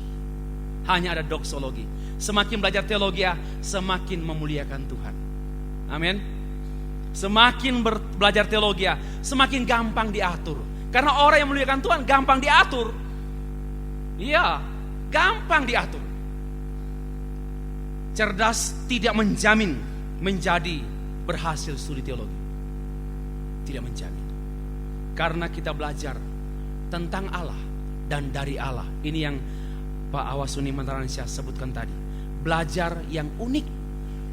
Hanya ada doksologi. Semakin belajar teologi, semakin memuliakan Tuhan. Amin. Semakin belajar teologi, semakin gampang diatur. Karena orang yang memuliakan Tuhan gampang diatur. Iya, gampang diatur. Cerdas tidak menjamin menjadi berhasil studi teologi. Tidak menjamin. Karena kita belajar tentang Allah dan dari Allah. Ini yang Pak Awasuni Mantaransyah sebutkan tadi. Belajar yang unik.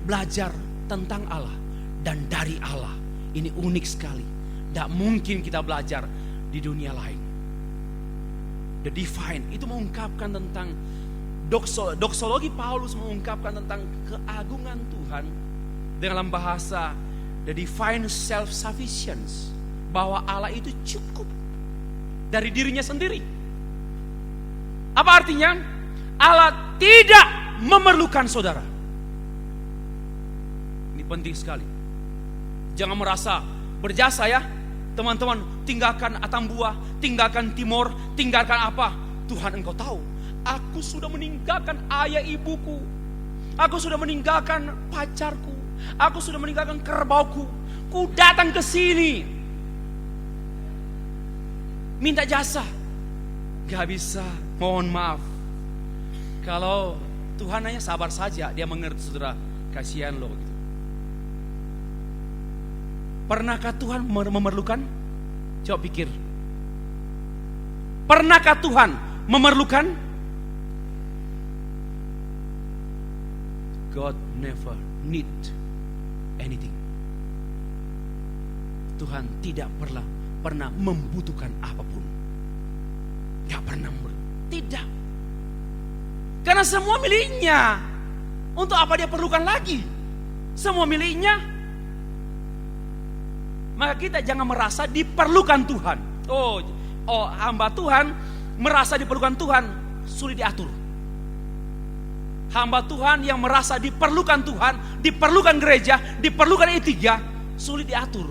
Belajar tentang Allah dan dari Allah. Ini unik sekali. Tidak mungkin kita belajar di dunia lain. The divine itu mengungkapkan tentang doksologi. Paulus mengungkapkan tentang keagungan Tuhan dalam bahasa the divine self-sufficiency, bahwa Allah itu cukup dari dirinya sendiri. Apa artinya? Allah tidak memerlukan saudara. Ini penting sekali. Jangan merasa berjasa ya teman-teman. Tinggalkan Atambua, tinggalkan Timor, tinggalkan apa. Tuhan, Engkau tahu, aku sudah meninggalkan ayah ibuku, aku sudah meninggalkan pacarku, aku sudah meninggalkan kerbauku, ku datang ke sini minta jasa. Gak bisa, mohon maaf. Kalau Tuhan hanya sabar saja, Dia mengerti saudara, kasihan loh gitu. Pernahkah Tuhan memerlukan? Coba pikir. Pernahkah Tuhan memerlukan? God never need anything. Tuhan tidak pernah membutuhkan apapun. Gak pernah. Tidak. Karena semua miliknya. Untuk apa Dia perlukan lagi? Semua miliknya. Maka kita jangan merasa diperlukan Tuhan. Oh, hamba Tuhan merasa diperlukan Tuhan, sulit diatur. Hamba Tuhan yang merasa diperlukan Tuhan, diperlukan gereja, diperlukan E3, sulit diatur.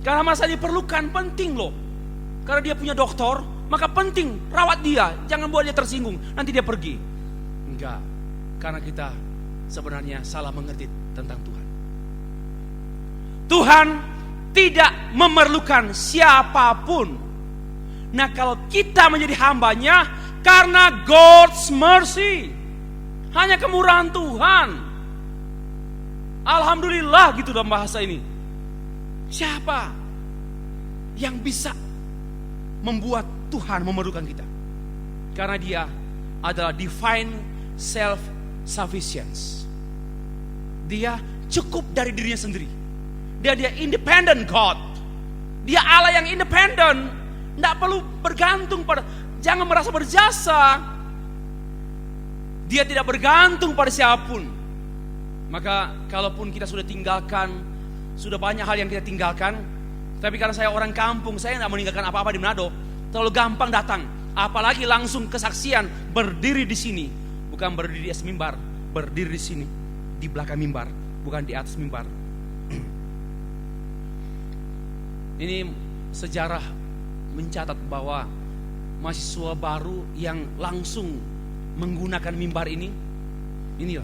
Karena merasa diperlukan penting loh. Karena dia punya dokter, maka penting rawat dia, jangan buat dia tersinggung, nanti dia pergi. Enggak, karena kita sebenarnya salah mengerti tentang Tuhan. Tuhan tidak memerlukan siapapun. Nah, kalau kita menjadi hambanya karena God's mercy, hanya kemurahan Tuhan. Alhamdulillah gitu dalam bahasa ini. Siapa yang bisa membuat Tuhan memerlukan kita. Karena dia adalah divine self-sufficiency. Dia cukup dari dirinya sendiri. Dia independent God. Dia Allah yang independen. Tidak perlu bergantung pada, jangan merasa berjasa. Dia tidak bergantung pada siapapun. Maka kalaupun kita sudah tinggalkan, sudah banyak hal yang kita tinggalkan. Tapi karena saya orang kampung, saya tidak meninggalkan apa-apa di Manado. Terlalu gampang datang. Apalagi langsung kesaksian berdiri di sini. Bukan berdiri di atas mimbar, berdiri di sini. Di belakang mimbar, bukan di atas mimbar. Ini sejarah mencatat bahwa mahasiswa baru yang langsung menggunakan mimbar ini, inilah.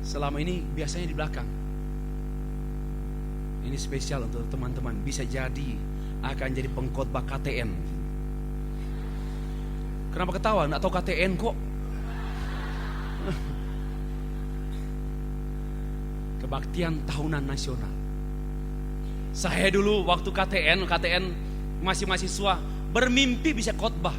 Selama ini biasanya di belakang. Ini spesial untuk teman-teman, bisa jadi akan jadi pengkhotbah KTN. Kenapa ketawa? Nggak tahu KTN kok. Kebaktian tahunan nasional. Saya dulu waktu KTN masih mahasiswa, bermimpi bisa khotbah.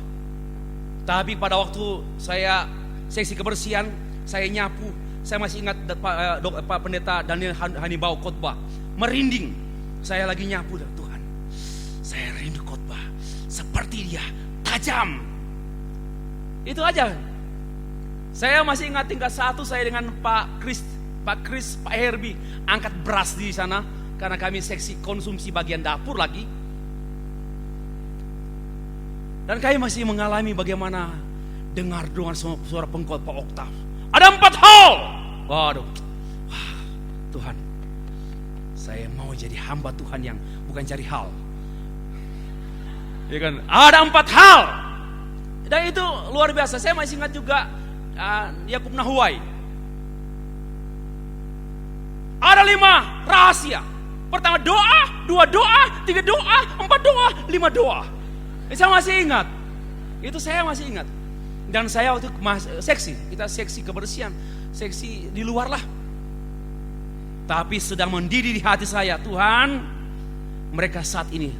Tapi pada waktu saya seksi kebersihan, saya nyapu, saya masih ingat Pak Pendeta Daniel Hanibau khotbah, merinding. Saya lagi nyapu, Tuhan, saya rindu khotbah seperti dia, tajam. Itu aja. Saya masih ingat tingkat 1 saya dengan Pak Herbie angkat beras di sana. Karena kami seksi konsumsi bagian dapur lagi. Dan kami masih mengalami bagaimana dengar dengan suara pengkhotbah oktav. Ada 4 hal. Waduh. Wah, Tuhan, saya mau jadi hamba Tuhan yang bukan cari hal. Ya kan? Ada 4 hal. Dan itu luar biasa. Saya masih ingat juga Yakub Nahuai. Ada 5 rahasia. Pertama doa, 2 doa, 3 doa, 4 doa, 5 doa. Saya masih ingat. Itu saya masih ingat. Dan saya waktu seksi, kita seksi kebersihan, seksi di luar lah. Tapi sedang mendidih di hati saya, Tuhan, mereka saat ini,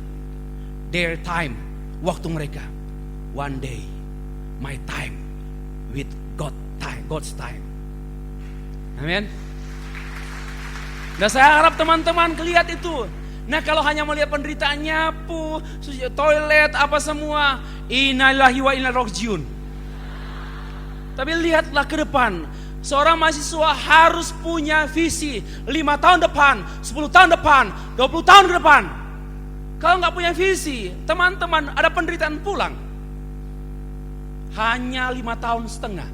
their time, waktu mereka. One day, my time with God's time. Amin. Dan saya harap teman-teman lihat itu. Nah, kalau hanya melihat penderitaan nyapu, toilet, apa semua, innalillahi wa inna ilaihi rajiun. Tapi lihatlah ke depan. Seorang mahasiswa harus punya visi 5 tahun depan, 10 tahun depan, 20 tahun ke depan. Kalau nggak punya visi, teman-teman ada penderitaan pulang. Hanya 5 tahun setengah.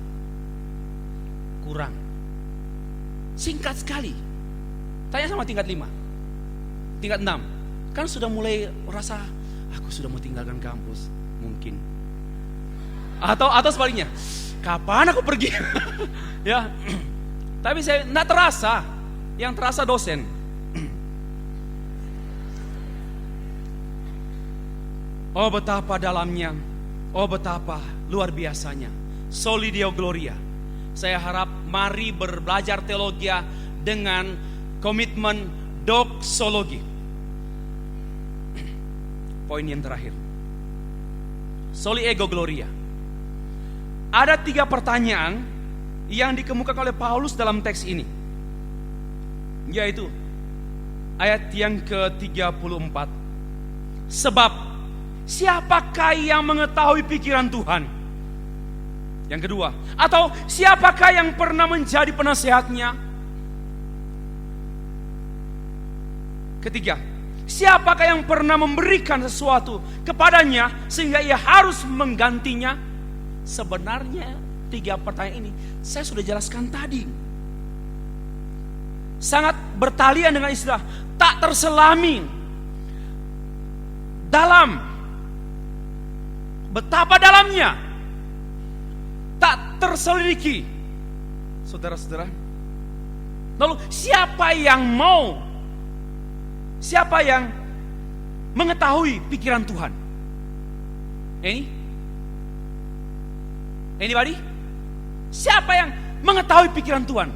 Kurang. Singkat sekali. Tanya sama tingkat 5, tingkat 6. Kan sudah mulai rasa, aku sudah mau tinggalkan kampus. Mungkin. Atau sebaliknya, kapan aku pergi? Ya. Tapi saya tidak terasa. Yang terasa dosen. Oh betapa dalamnya. Oh betapa luar biasanya. Soli Deo Gloria. Saya harap mari belajar teologi dengan komitmen doksologi. Poin yang terakhir, Soli Ego Gloria. Ada 3 pertanyaan yang dikemukakan oleh Paulus dalam teks ini, yaitu ayat yang ke-34. Sebab siapakah yang mengetahui pikiran Tuhan? Yang kedua, atau siapakah yang pernah menjadi penasehatnya? Ketiga, siapakah yang pernah memberikan sesuatu kepadanya sehingga ia harus menggantinya? Sebenarnya 3 pertanyaan ini saya sudah jelaskan tadi. Sangat bertalian dengan istilah tak terselami dalam. Betapa dalamnya, tak terselidiki. Saudara-saudara, lalu siapa yang mengetahui pikiran Tuhan? Anybody? Siapa yang mengetahui pikiran Tuhan?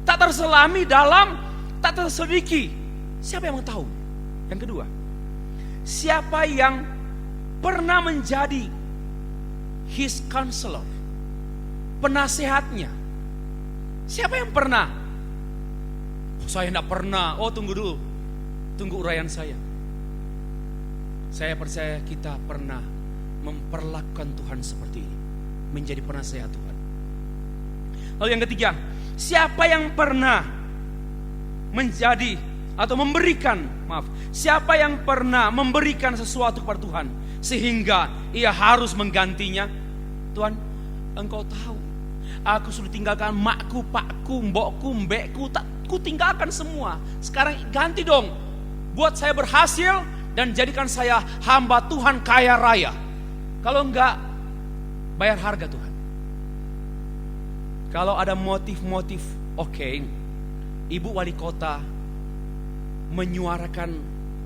Tak terselami dalam, tak terselidiki. Siapa yang mengetahui? Yang kedua, siapa yang pernah menjadi his counselor, penasehatnya? Siapa yang pernah? Oh, saya tidak pernah. Oh, tunggu dulu, tunggu uraian saya. Saya percaya kita pernah memperlakukan Tuhan seperti ini, menjadi penasehat Tuhan. Lalu yang ketiga, siapa yang pernah menjadi atau memberikan, siapa yang pernah memberikan sesuatu kepada Tuhan sehingga ia harus menggantinya? Tuhan, Engkau tahu, aku sudah tinggalkan makku, pakku, mbokku, mbekku, ku tinggalkan semua. Sekarang ganti dong, buat saya berhasil dan jadikan saya hamba Tuhan kaya raya. Kalau enggak, bayar harga Tuhan. Kalau ada motif-motif, oke, Ibu Wali Kota menyuarakan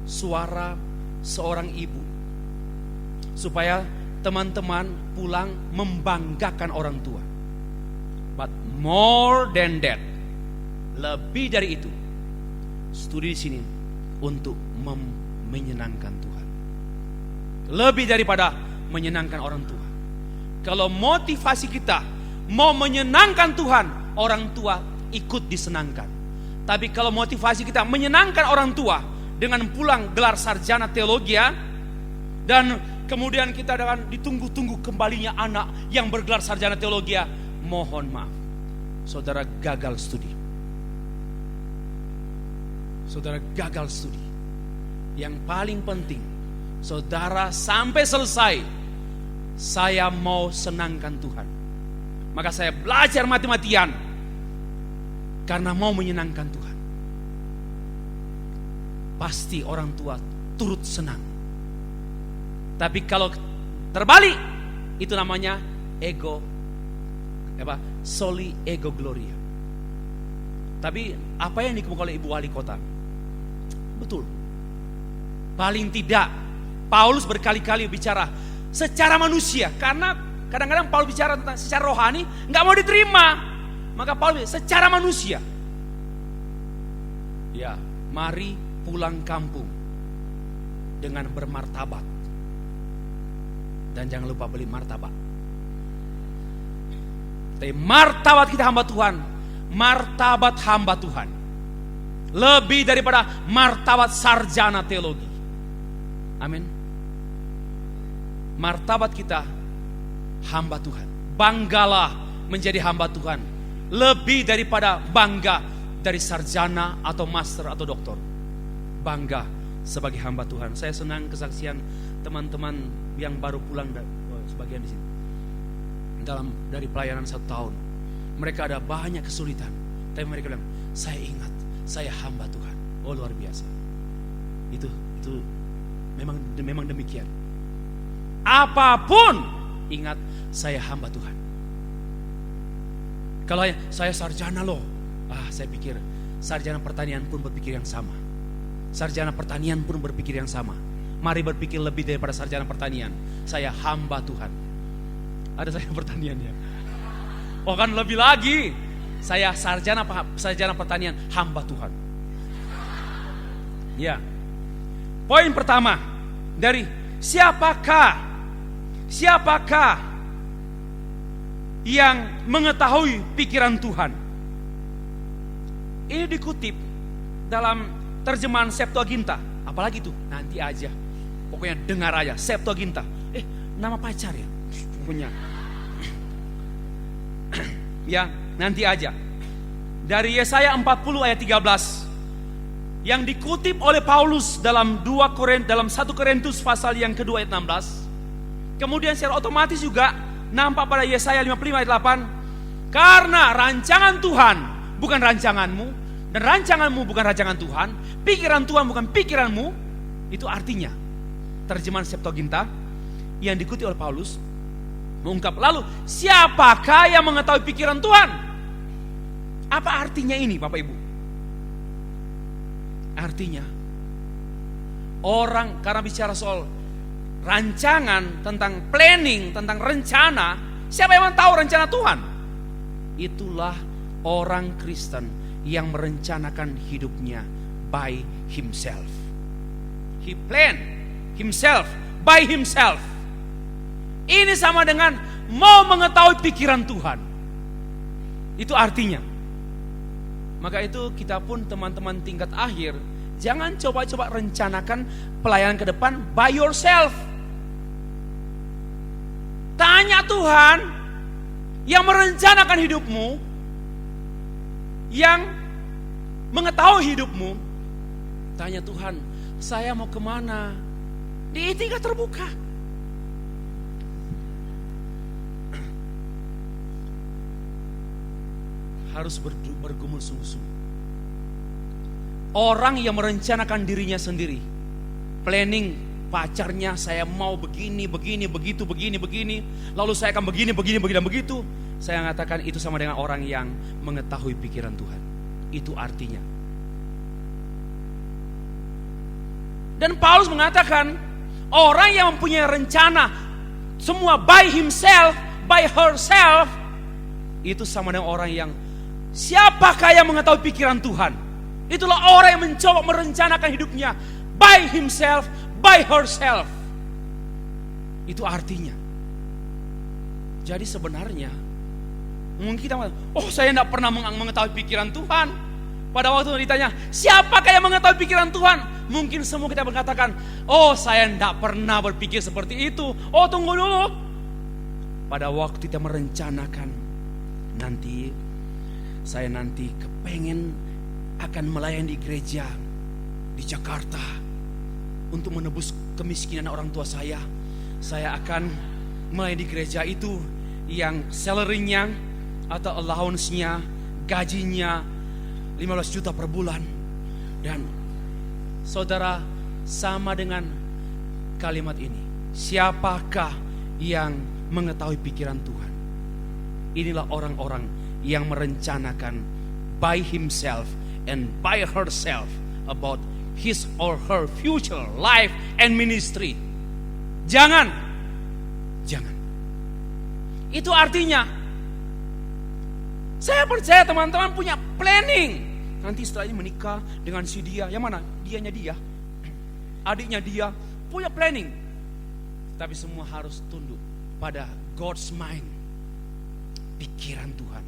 suara seorang ibu supaya teman-teman pulang membanggakan orang tua. But more than that, lebih dari itu, studi di sini untuk menyenangkan Tuhan. Lebih daripada menyenangkan orang tua. Kalau motivasi kita mau menyenangkan Tuhan, orang tua ikut disenangkan. Tapi kalau motivasi kita menyenangkan orang tua dengan pulang gelar sarjana teologi, dan kemudian kita dengan ditunggu-tunggu kembalinya anak yang bergelar sarjana teologi, mohon maaf, saudara gagal studi. Saudara gagal studi. Yang paling penting, saudara sampai selesai, saya mau senangkan Tuhan. Maka saya belajar mati-matian karena mau menyenangkan Tuhan. Pasti orang tua turut senang. Tapi kalau terbalik, itu namanya ego, soli ego gloria. Tapi apa yang dikemukakan oleh Ibu Wali Kota, betul. Paling tidak Paulus berkali-kali bicara secara manusia, karena kadang-kadang Paulus bicara tentang secara rohani, nggak mau diterima. Maka Paulus secara manusia, ya, mari pulang kampung dengan bermartabat. Dan jangan lupa beli martabak. Tapi martabat kita hamba Tuhan, martabat hamba Tuhan, lebih daripada martabat sarjana teologi. Amin. Martabat kita hamba Tuhan. Banggalah menjadi hamba Tuhan, lebih daripada bangga dari sarjana atau master atau doktor. Bangga sebagai hamba Tuhan. Saya senang kesaksian teman-teman yang baru pulang, sebagian di sini, dari pelayanan 1 tahun. Mereka ada banyak kesulitan, tapi mereka bilang, saya ingat, saya hamba Tuhan. Oh, luar biasa. Itu memang demikian. Apapun, ingat, saya hamba Tuhan. Kalau saya sarjana loh, saya pikir sarjana pertanian pun berpikir yang sama. Sarjana pertanian pun berpikir yang sama. Mari berpikir lebih daripada sarjana pertanian. Saya hamba Tuhan. Ada sarjana pertanian ya? Oh, kan lebih lagi. Saya sarjana pertanian, hamba Tuhan. Ya. Poin pertama dari siapakah yang mengetahui pikiran Tuhan? Ini dikutip dalam terjemahan Septuaginta. Apalagi itu? Nanti aja. Pokoknya dengar aja, Septuaginta. Nama pacar ya? Punya. Ya, nanti aja. Dari Yesaya 40 ayat 13. Yang dikutip oleh Paulus dalam 1 Korintus pasal yang kedua ayat 16. Kemudian secara otomatis juga nampak pada Yesaya 55 ayat 8. Karena rancangan Tuhan bukan rancanganmu, dan rancanganmu bukan rancangan Tuhan, pikiran Tuhan bukan pikiranmu. Itu artinya terjemahan Septuaginta yang diikuti oleh Paulus mengungkap, lalu siapakah yang mengetahui pikiran Tuhan? Apa artinya ini, Bapak Ibu? Artinya orang, karena bicara soal rancangan, tentang planning, tentang rencana, siapa yang tahu rencana Tuhan? Itulah orang Kristen yang merencanakan hidupnya by himself. He plan, himself, by himself. Ini sama dengan mau mengetahui pikiran Tuhan. Itu artinya. Maka itu kita pun teman-teman tingkat akhir, jangan coba-coba rencanakan pelayanan ke depan by yourself. Tanya Tuhan yang merencanakan hidupmu, yang mengetahui hidupmu. Tanya Tuhan, saya mau kemana? Di Etika terbuka. Harus bergumul sungguh-sungguh. Orang yang merencanakan dirinya sendiri, planning pacarnya, saya mau begini, begitu, begini, lalu saya akan begini, dan begitu. Saya mengatakan itu sama dengan orang yang mengetahui pikiran Tuhan. Itu artinya. Dan Paulus mengatakan, orang yang mempunyai rencana semua by himself, by herself, itu sama dengan orang yang, siapakah yang mengetahui pikiran Tuhan? Itulah orang yang mencoba merencanakan hidupnya by himself, by herself. Itu artinya. Jadi sebenarnya mungkin kita, saya tidak pernah mengetahui pikiran Tuhan. Pada waktu ditanya, siapakah yang mengetahui pikiran Tuhan? Mungkin semua kita berkatakan, saya tidak pernah berpikir seperti itu. Tunggu dulu. Pada waktu kita merencanakan, saya nanti kepengen akan melayani di gereja di Jakarta untuk menebus kemiskinan orang tua saya. Saya akan melayani di gereja itu yang salary-nya atau allowance-nya, gajinya 15 juta per bulan. Dan saudara, sama dengan kalimat ini, siapakah yang mengetahui pikiran Tuhan? Inilah orang-orang yang merencanakan by himself and by herself about his or her future life and ministry. Jangan. Itu artinya, saya percaya teman-teman punya planning. Nanti setelah ini menikah dengan si dia. Yang mana? Dianya dia, adiknya dia, punya planning. Tapi semua harus tunduk pada God's mind, pikiran Tuhan.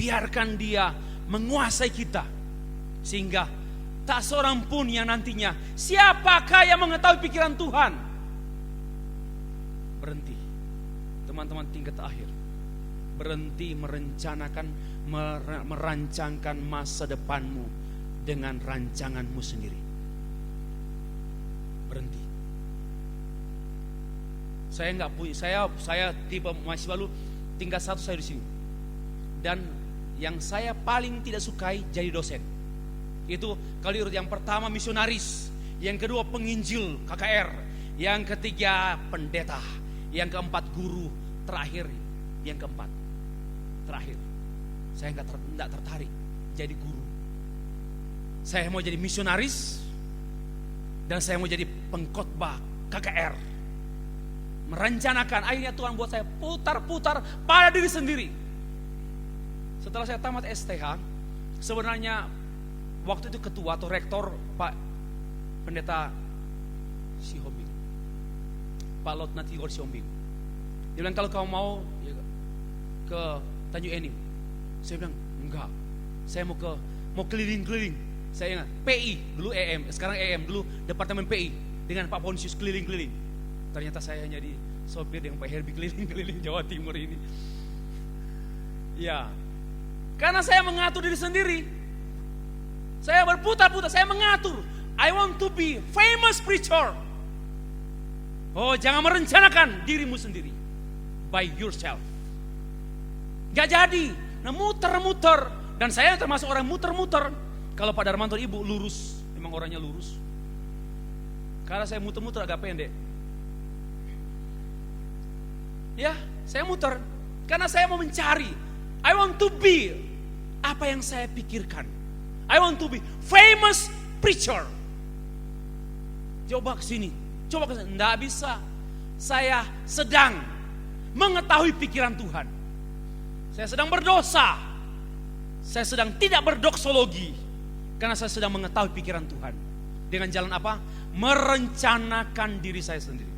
Biarkan dia menguasai kita, sehingga tak seorang pun yang nantinya, siapakah yang mengetahui pikiran Tuhan? Berhenti, teman-teman tingkat akhir. Berhenti merancangkan masa depanmu dengan rancanganmu sendiri. Berhenti. Saya nggak punya, saya tipe mahasiswa baru tingkat 1 saya di sini. Dan yang saya paling tidak sukai jadi dosen. Itu kali yang pertama misionaris, yang kedua penginjil KKR, yang ketiga pendeta, yang keempat guru, terakhir yang keempat. Terakhir, saya nggak tertarik jadi guru. Saya mau jadi misionaris dan saya mau jadi pengkhotbah KKR. Merencanakan, akhirnya Tuhan buat saya putar-putar pada diri sendiri. Setelah saya tamat STH, sebenarnya waktu itu ketua atau rektor Pak Pendeta Sihombing, Pak Lotnat Igor Sihombing. Dia bilang, kalau kamu mau ya, ke Tanjung Enim. Saya bilang, enggak, saya mau keliling-keliling. Saya ingat PI, dulu EM, sekarang EM, dulu Departemen PI dengan Pak Ponsius keliling-keliling. Ternyata saya hanya di sopir dengan Pak Herbie keliling-keliling Jawa Timur ini. Ya, karena saya mengatur diri sendiri. Saya berputar-putar, saya mengatur. I want to be famous preacher. Jangan merencanakan dirimu sendiri by yourself. Gak jadi. Nah, muter-muter. Dan saya termasuk orang muter-muter. Kalau Pak Darmanto ibu lurus, memang orangnya lurus. Karena saya muter-muter agak pendek. Ya, saya muter. Karena saya mau mencari. I want to be apa yang saya pikirkan. I want to be famous preacher. Coba ke sini, coba ke sini. Nggak bisa. Saya sedang mengetahui pikiran Tuhan. Saya sedang berdosa. Saya sedang tidak berdoksologi. Karena saya sedang mengetahui pikiran Tuhan. Dengan jalan apa? merencanakan diri saya sendiri.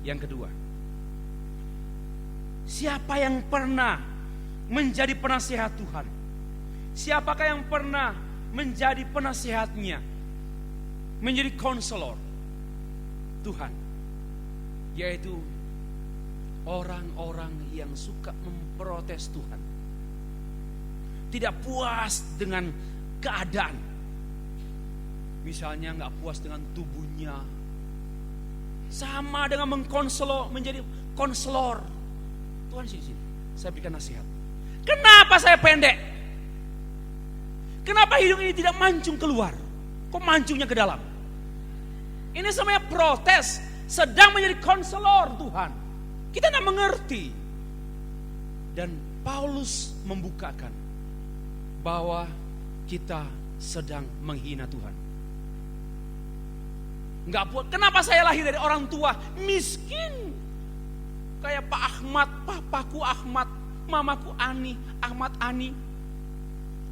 Yang kedua, siapa yang pernah menjadi penasihat Tuhan? Siapakah yang pernah menjadi penasihatnya? Menjadi konselor Tuhan, yaitu orang-orang yang suka memprotes Tuhan, tidak puas dengan keadaan. Misalnya gak puas dengan tubuhnya, sama dengan mengkonselor, menjadi konselor. Tuhan sini, saya berikan nasihat. Kenapa saya pendek? Kenapa hidung ini tidak mancung keluar? Kok mancungnya ke dalam? Ini semuanya protes, sedang menjadi konselor Tuhan. Kita tidak mengerti. Dan Paulus membukakan bahwa kita sedang menghina Tuhan. Enggak puas. Kenapa saya lahir dari orang tua miskin? Kayak Pak Ahmad, papaku Ahmad, mamaku Ani, Ahmad Ani.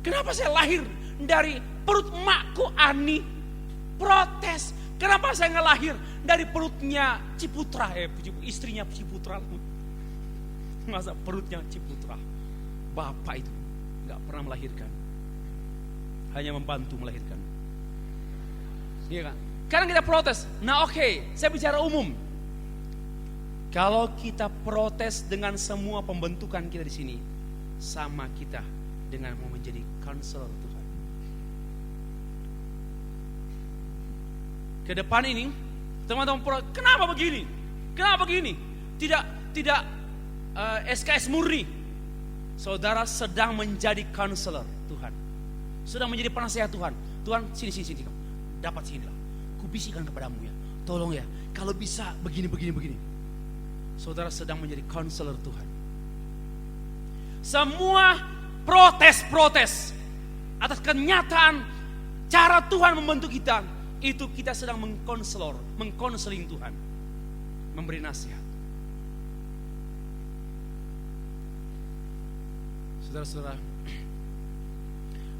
Kenapa saya lahir dari perut makku Ani? Protes. Kenapa saya nggak lahir dari perutnya Ciputra, istrinya Ciputra? Masa perutnya Ciputra? Bapak itu nggak pernah melahirkan, hanya membantu melahirkan. Iya kan? Sekarang kita protes. Nah oke, saya bicara umum. Kalau kita protes dengan semua pembentukan kita di sini, sama kita dengan mau menjadi konselor Tuhan. Ke depan ini, teman-teman protes, kenapa begini? Kenapa begini? Tidak SKS murni. Saudara sedang menjadi konselor Tuhan, sedang menjadi penasihat Tuhan. Tuhan sini, dapat sini lah. Kubisikan kepadamu ya, tolong ya, kalau bisa begini. Saudara sedang menjadi konselor Tuhan. Semua protes atas kenyataan cara Tuhan membentuk kita, itu kita sedang mengkonseling Tuhan, memberi nasihat. Saudara-saudara,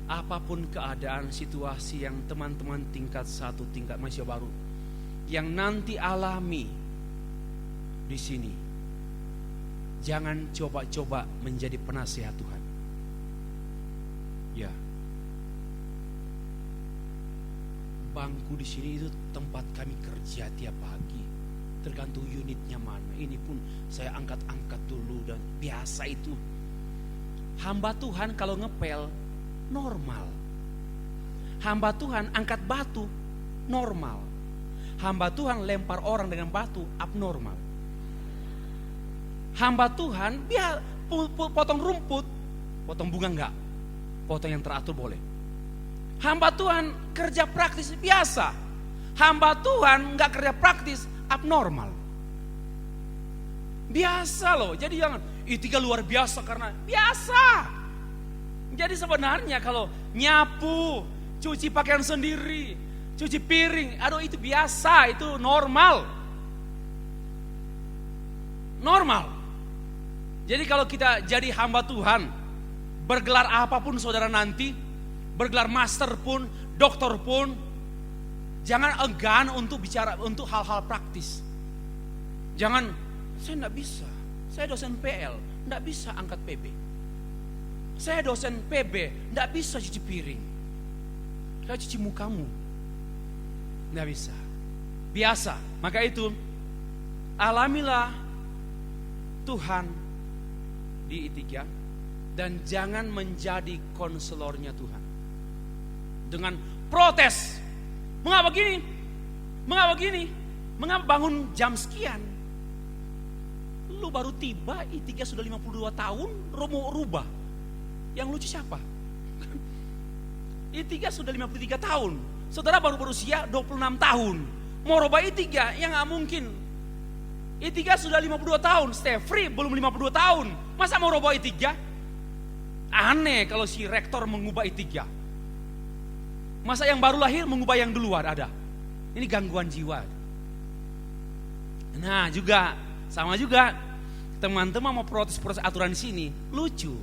apapun keadaan situasi yang teman-teman tingkat 1, tingkat mahasiswa baru yang nanti alami di sini, jangan coba-coba menjadi penasihat Tuhan. Ya, bangku di sini itu tempat kami kerja tiap pagi. Tergantung unitnya mana. Ini pun saya angkat-angkat dulu dan biasa itu. Hamba Tuhan kalau ngepel normal. Hamba Tuhan angkat batu normal. Hamba Tuhan lempar orang dengan batu abnormal. Hamba Tuhan biar potong rumput, potong bunga enggak, potong yang teratur boleh. Hamba Tuhan kerja praktis biasa. Hamba Tuhan enggak kerja praktis abnormal. Biasa loh. Jadi jangan tiga luar biasa karena biasa. Jadi sebenarnya kalau nyapu, cuci pakaian sendiri, cuci piring, aduh itu biasa, itu normal. Normal. Jadi kalau kita jadi hamba Tuhan, bergelar apapun saudara nanti, bergelar master pun, doktor pun, jangan enggan untuk bicara untuk hal-hal praktis. Jangan, saya enggak bisa, saya dosen PL, enggak bisa angkat PB. Saya dosen PB, enggak bisa cuci piring. Saya cuci mukamu. Enggak bisa. Biasa. Maka itu, alamilah Tuhan di I3 dan jangan menjadi konselornya Tuhan. Dengan protes. Mengapa begini? Mengapa begini? Mengapa bangun jam sekian? Lu baru tiba, I3 sudah 52 tahun, mau rubah. Yang lucu siapa? I3 sudah 53 tahun. Saudara baru berusia 26 tahun. Mau rubah I3, ya gak mungkin. I3 sudah 52 tahun, Stefri belum 52 tahun. Masa mau rubah I3? Aneh kalau si rektor mengubah I3. Masa yang baru lahir mengubah yang duluan ada. Ini gangguan jiwa. Nah juga, sama juga. Teman-teman mau protes-protes aturan di sini, lucu.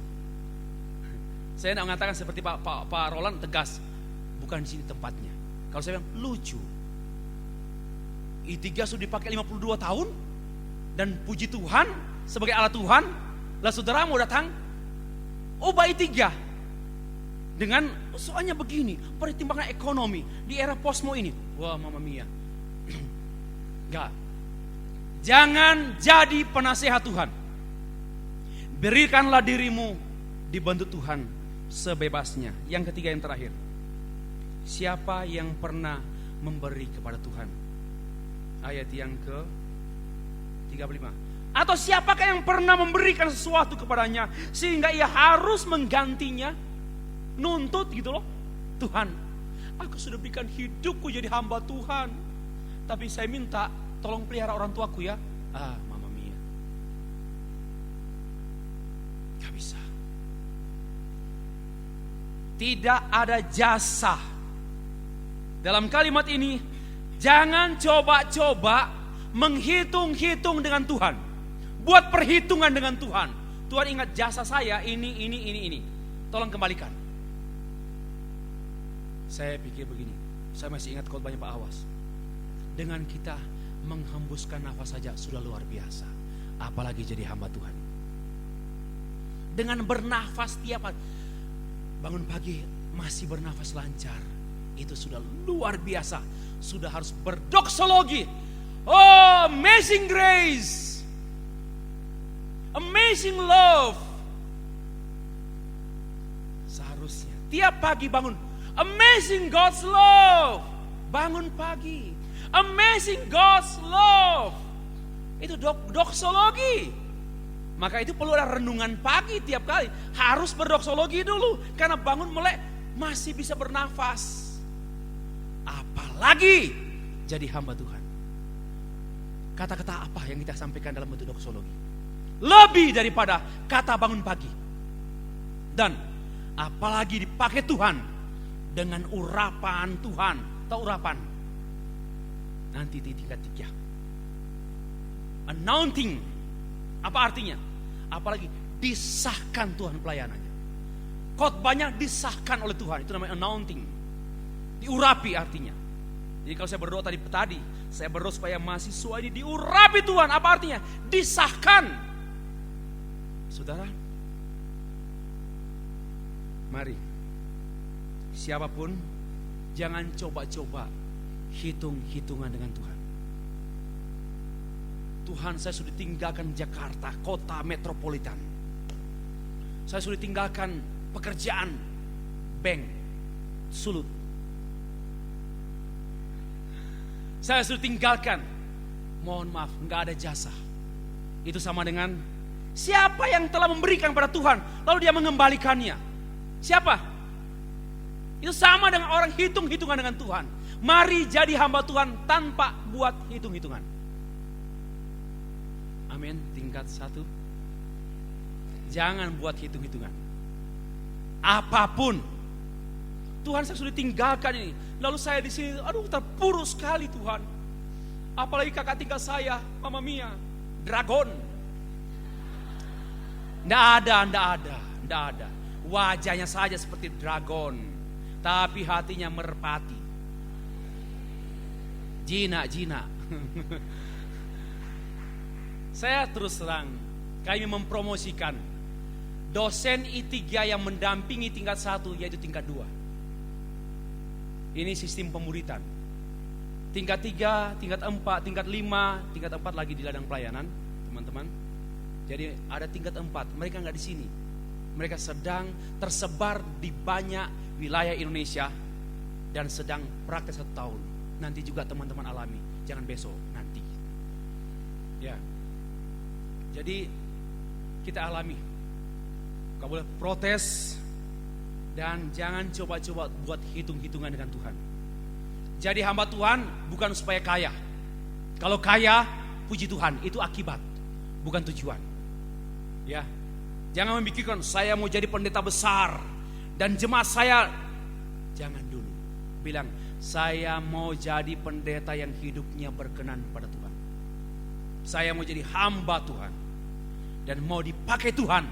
Saya tidak mengatakan seperti Pak Roland tegas, bukan di sini tempatnya. Kalau saya bilang lucu, I3 sudah dipakai 52 tahun. Dan puji Tuhan sebagai alat Tuhan. Lah saudara mau datang, ubah I3. Dengan soalnya begini, pertimbangan ekonomi di era posmo ini. Wah, mama mia. Enggak. Jangan jadi penasehat Tuhan. Berikanlah dirimu dibantu Tuhan sebebasnya. Yang ketiga, yang terakhir. Siapa yang pernah memberi kepada Tuhan? Ayat yang ke-35. Atau siapakah yang pernah memberikan sesuatu kepadanya sehingga ia harus menggantinya? Nuntut gitu loh. Tuhan, aku sudah berikan hidupku jadi hamba Tuhan, tapi saya minta tolong pelihara orang tuaku ya. Mama mia, gak bisa. Tidak ada jasa. Dalam kalimat ini, jangan coba-coba menghitung-hitung dengan Tuhan. Buat perhitungan dengan Tuhan. Tuhan, ingat jasa saya ini. Tolong kembalikan. Saya pikir begini, saya masih ingat khotbahnya Pak Awas. Dengan kita menghembuskan nafas saja sudah luar biasa, apalagi jadi hamba Tuhan. Dengan bernafas tiap hari, bangun pagi masih bernafas lancar, itu sudah luar biasa. Sudah harus berdoksologi. Oh, amazing grace, amazing love. Seharusnya tiap pagi bangun, amazing God's love. Bangun pagi, amazing God's love. Itu doksologi. Maka itu perlu ada renungan pagi tiap kali. Harus berdoksologi dulu. Karena bangun melek masih bisa bernafas. Apalagi jadi hamba Tuhan. Kata-kata apa yang kita sampaikan dalam bentuk doksologi? Lebih daripada kata bangun pagi. Dan apalagi dipakai Tuhan dengan urapan Tuhan. Tahu urapan? Nanti di tingkat 3. Anointing. Apa artinya? Apalagi disahkan Tuhan pelayanannya. Khotbahnya disahkan oleh Tuhan. Itu namanya anointing. Diurapi artinya. Jadi kalau saya berdoa tadi, saya berdoa supaya mahasiswa ini diurapi Tuhan. Apa artinya? Disahkan. Saudara, mari. Siapapun, jangan coba-coba hitung-hitungan dengan Tuhan. Tuhan, saya sudah tinggalkan Jakarta, kota metropolitan. Saya sudah tinggalkan pekerjaan bank, sulut. Saya sudah tinggalkan, mohon maaf, nggak ada jasa. Itu sama dengan siapa yang telah memberikan pada Tuhan, lalu dia mengembalikannya. Siapa? Itu sama dengan orang hitung-hitungan dengan Tuhan. Mari jadi hamba Tuhan tanpa buat hitung-hitungan. Amin. Tingkat 1. Jangan buat hitung-hitungan. Apapun. Tuhan, saya sudah tinggalkan ini. Lalu saya di sini, terpuruk sekali Tuhan. Apalagi kakak tinggal saya, Mama Mia, dragon. Nggak ada. Wajahnya saja seperti dragon, tapi hatinya merpati. Jina. Saya terus terang, kami mempromosikan dosen I3 yang mendampingi tingkat 1, yaitu tingkat 2. Ini sistem pemuritan. Tingkat 3, tingkat 4, tingkat 5, tingkat 4 lagi di ladang pelayanan, teman-teman. Jadi ada tingkat 4, mereka nggak di sini. Mereka sedang tersebar di banyak wilayah Indonesia dan sedang praktek 1 tahun. Nanti juga teman-teman alami, jangan besok, nanti. Ya. Jadi kita alami. Kau boleh protes dan jangan coba-coba buat hitung-hitungan dengan Tuhan. Jadi hamba Tuhan bukan supaya kaya. Kalau kaya, puji Tuhan, itu akibat, bukan tujuan. Ya. Jangan memikirkan saya mau jadi pendeta besar dan jemaat saya. Jangan dulu. Bilang, saya mau jadi pendeta yang hidupnya berkenan pada Tuhan. Saya mau jadi hamba Tuhan dan mau dipakai Tuhan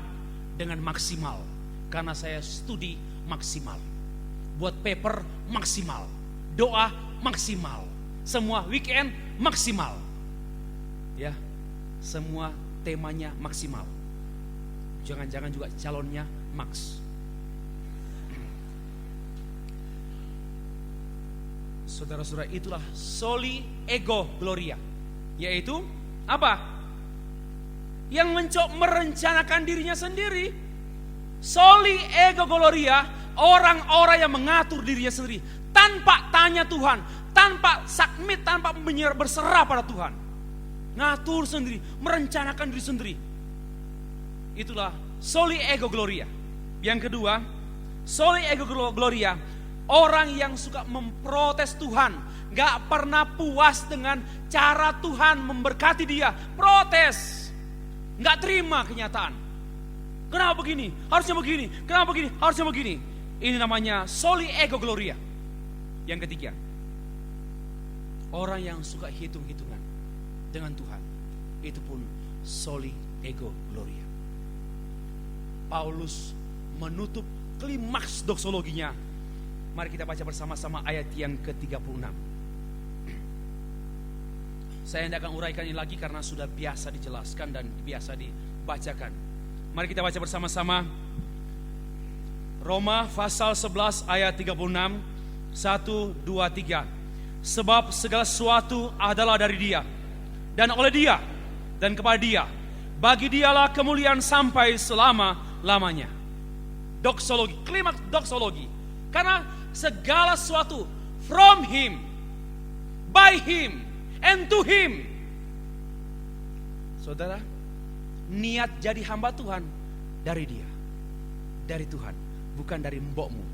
dengan maksimal. Karena saya studi maksimal, buat paper maksimal, doa maksimal. semua weekend maksimal. Ya, semua temanya maksimal. Jangan-jangan juga calonnya Max. Saudara-saudara, itulah soli ego gloria. Yaitu apa? Yang mencoba merencanakan dirinya sendiri. Soli ego gloria, orang-orang yang mengatur dirinya sendiri tanpa tanya Tuhan, tanpa submit, tanpa berserah pada Tuhan. Ngatur sendiri, merencanakan diri sendiri. Itulah soli ego gloria. Yang kedua, soli ego gloria, orang yang suka memprotes Tuhan, gak pernah puas dengan cara Tuhan memberkati dia, protes, gak terima kenyataan. Kenapa begini? Harusnya begini. Kenapa begini? Harusnya begini. Ini namanya soli ego gloria. Yang ketiga, orang yang suka hitung-hitungan dengan Tuhan, itu pun soli ego gloria. Paulus menutup klimaks doksologinya. Mari kita baca bersama-sama ayat yang ke-36. Saya tidak akan uraikan ini lagi karena sudah biasa dijelaskan dan biasa dibacakan. Mari kita baca bersama-sama. Roma pasal 11 ayat 36. 1, 2, 3. Sebab segala sesuatu adalah dari Dia, dan oleh Dia, dan kepada Dia. Bagi Dialah kemuliaan sampai selama-lamanya. Doksologi, klimaks doksologi. Karena segala sesuatu from Him, by Him, and to Him. Saudara, niat jadi hamba Tuhan dari Dia, dari Tuhan, bukan dari mbokmu,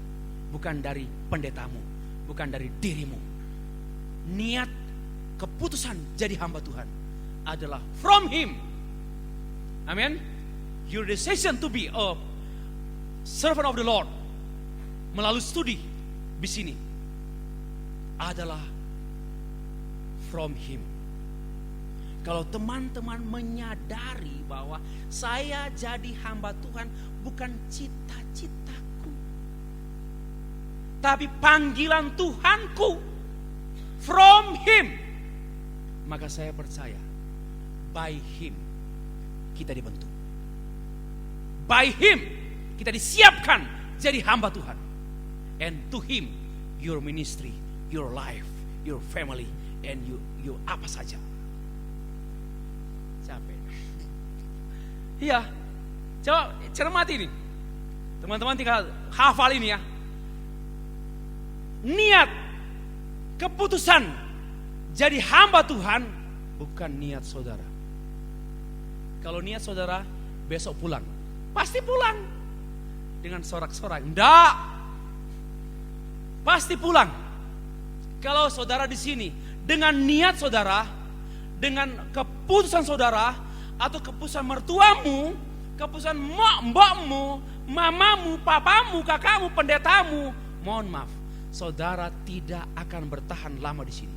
bukan dari pendetamu, bukan dari dirimu. Niat keputusan jadi hamba Tuhan adalah from Him. Amen. Your decision to be a servant of the Lord melalui studi di sini adalah from Him. Kalau teman-teman menyadari bahwa saya jadi hamba Tuhan bukan cita-citaku, tapi panggilan Tuhanku from Him, maka saya percaya by Him kita dibentuk, by Him kita disiapkan jadi hamba Tuhan, and to Him your ministry, your life, your family, and you apa saja. Capek. Iya, coba cermati ini, teman-teman tinggal hafal ini ya. Niat keputusan jadi hamba Tuhan bukan niat saudara. Kalau niat saudara besok pulang, pasti pulang dengan sorak-sorak. Enggak, pasti pulang. Kalau saudara di sini dengan niat saudara, dengan keputusan saudara, atau keputusan mertuamu, keputusan mbakmu, mamamu, papamu, kakakmu, pendetamu, mohon maaf, saudara tidak akan bertahan lama di sini.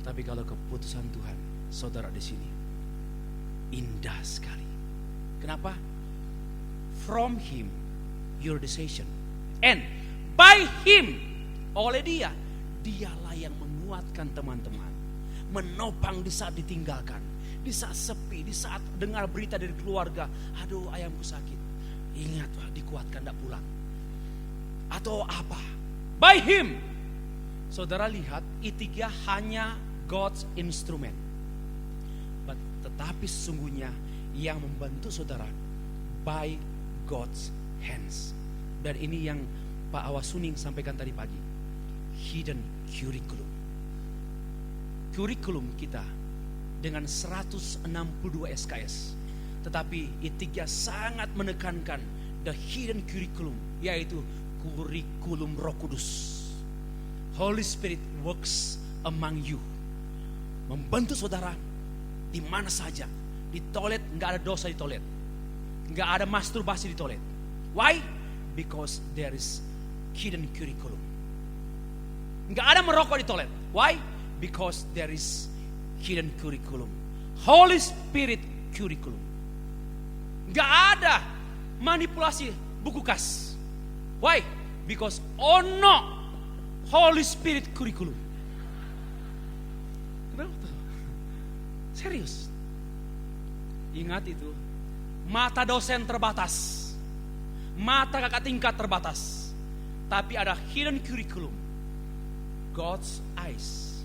Tapi kalau keputusan Tuhan saudara di sini, indah sekali. Kenapa? From Him your decision, and by Him, oleh Dia, Dialah yang menguatkan teman-teman, menopang di saat ditinggalkan, di saat sepi, di saat dengar berita dari keluarga, aduh ayamku sakit, ingat dikuatkan, tidak pulang, atau apa. By Him, saudara lihat, Itiga hanya God's instrument, tetapi sesungguhnya yang membantu saudara by God's hands. Dan ini yang Pak Awasuning sampaikan tadi pagi, hidden curriculum. Kurikulum kita dengan 162 SKS, tetapi Itiga sangat menekankan the hidden curriculum, yaitu kurikulum Roh Kudus. Holy Spirit works among you, membantu saudara di mana saja. Di toilet nggak ada dosa, di toilet nggak ada masturbasi di toilet. Why? Because there is hidden curriculum. Nggak ada merokok di toilet. Why? Because there is hidden curriculum, Holy Spirit curriculum. Nggak ada manipulasi buku kas. Why? Because ono Holy Spirit curriculum. Serius. Ingat itu, mata dosen terbatas, mata kakak tingkat terbatas, tapi ada hidden curriculum, God's eyes,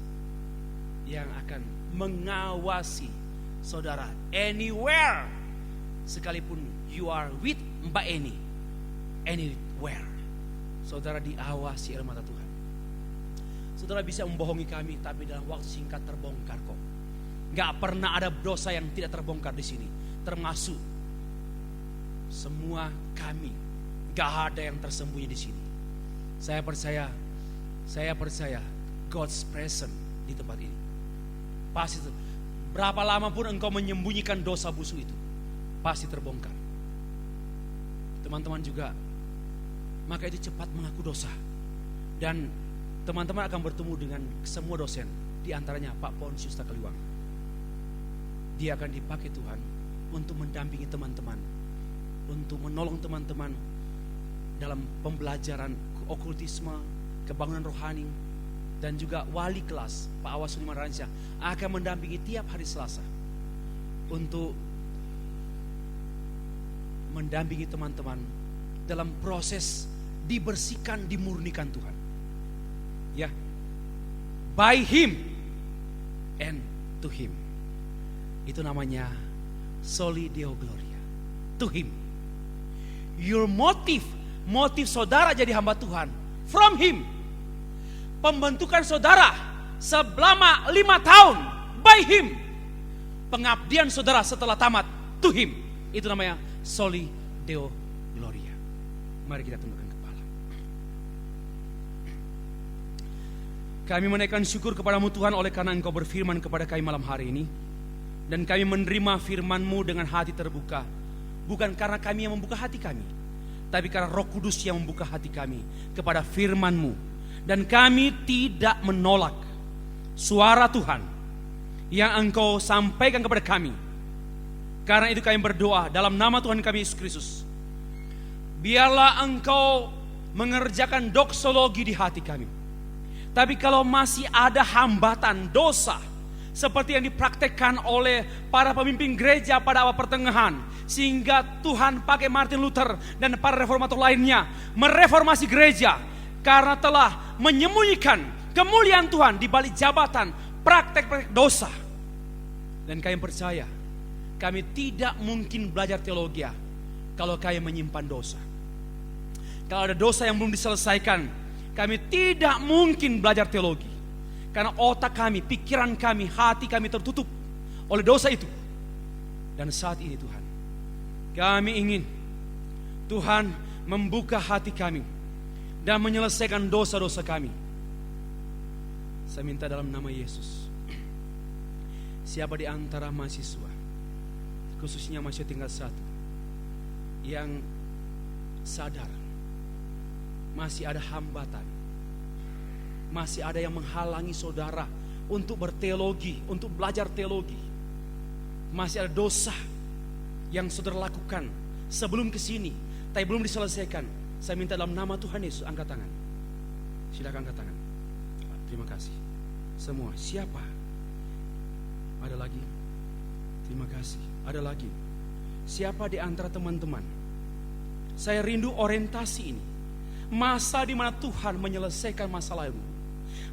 yang akan mengawasi saudara anywhere, sekalipun you are with Mbak Eni, anywhere saudara diawasi oleh mata Tuhan. Saudara bisa membohongi kami, tapi dalam waktu singkat terbongkar kok. Gak pernah ada dosa yang tidak terbongkar di sini, termasuk semua kami. Gak ada yang tersembunyi di sini. Saya percaya God's presence di tempat ini. Pasti berapa lama pun engkau menyembunyikan dosa busuk itu, pasti terbongkar. Teman-teman juga, maka itu cepat mengaku dosa. Dan teman-teman akan bertemu dengan semua dosen, di antaranya Pak Pontius Takaliwang. Dia akan dipakai Tuhan untuk mendampingi teman-teman, untuk menolong teman-teman dalam pembelajaran okultisme, kebangunan rohani, dan juga wali kelas Pak Awas Suliman Ransya akan mendampingi tiap hari Selasa untuk mendampingi teman-teman dalam proses dibersihkan, dimurnikan Tuhan. Ya, by Him and to Him. Itu namanya Soli Deo Gloria. To Him. Your motive saudara jadi hamba Tuhan from Him. Pembentukan saudara selama 5 tahun by Him. Pengabdian saudara setelah tamat to Him. Itu namanya Soli Deo Gloria. Mari kita tundukkan kepala. Kami menaikkan syukur kepadamu Tuhan, oleh karena Engkau berfirman kepada kami malam hari ini. Dan kami menerima firman-Mu dengan hati terbuka. Bukan karena kami yang membuka hati kami, tapi karena Roh Kudus yang membuka hati kami kepada firman-Mu. Dan kami tidak menolak suara Tuhan yang Engkau sampaikan kepada kami. Karena itu kami berdoa dalam nama Tuhan kami Yesus Kristus. Biarlah Engkau mengerjakan doksologi di hati kami. Tapi kalau masih ada hambatan dosa, seperti yang dipraktekkan oleh para pemimpin gereja pada awal pertengahan, sehingga Tuhan pakai Martin Luther dan para reformator lainnya mereformasi gereja karena telah menyembunyikan kemuliaan Tuhan di balik jabatan praktek-praktek dosa. Dan kami percaya kami tidak mungkin belajar teologi kalau kami menyimpan dosa. Kalau ada dosa yang belum diselesaikan, kami tidak mungkin belajar teologi. Karena otak kami, pikiran kami, hati kami tertutup oleh dosa itu. Dan saat ini Tuhan, kami ingin Tuhan membuka hati kami dan menyelesaikan dosa-dosa kami. Saya minta dalam nama Yesus, siapa di antara mahasiswa, khususnya mahasiswa tingkat 1, yang sadar masih ada hambatan, masih ada yang menghalangi saudara untuk berteologi, untuk belajar teologi. Masih ada dosa yang saudara lakukan sebelum kesini, tapi belum diselesaikan. Saya minta dalam nama Tuhan Yesus, angkat tangan. Silakan angkat tangan. Terima kasih. Semua, siapa? Ada lagi? Terima kasih. Ada lagi? Siapa di antara teman-teman? Saya rindu orientasi ini. Masa di mana Tuhan menyelesaikan masalahmu.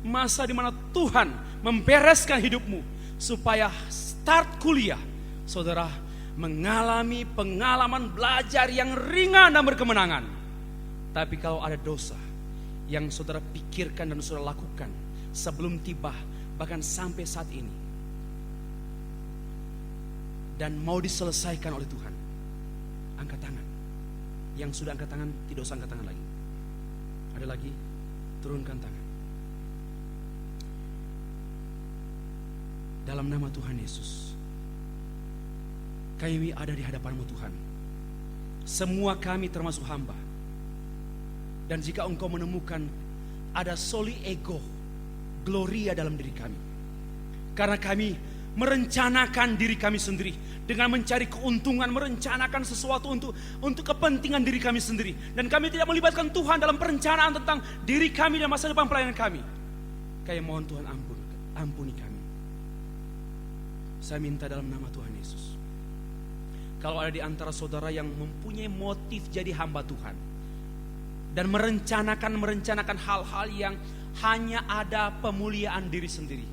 Masa di mana Tuhan membereskan hidupmu, supaya start kuliah saudara mengalami pengalaman belajar yang ringan dan berkemenangan. Tapi kalau ada dosa yang saudara pikirkan dan saudara lakukan sebelum tiba, bahkan sampai saat ini, dan mau diselesaikan oleh Tuhan, angkat tangan. Yang sudah angkat tangan, tidak usah angkat tangan lagi. Ada lagi? Turunkan tangan. Dalam nama Tuhan Yesus, kami ada di hadapan-Mu Tuhan. Semua kami termasuk hamba. Dan jika Engkau menemukan ada soli ego gloria dalam diri kami, karena kami merencanakan diri kami sendiri dengan mencari keuntungan, merencanakan sesuatu untuk kepentingan diri kami sendiri, dan kami tidak melibatkan Tuhan dalam perencanaan tentang diri kami dan masa depan pelayanan kami. Kami mohon Tuhan ampuni kami. Saya minta dalam nama Tuhan Yesus, kalau ada di antara saudara yang mempunyai motif jadi hamba Tuhan dan merencanakan hal-hal yang hanya ada pemuliaan diri sendiri,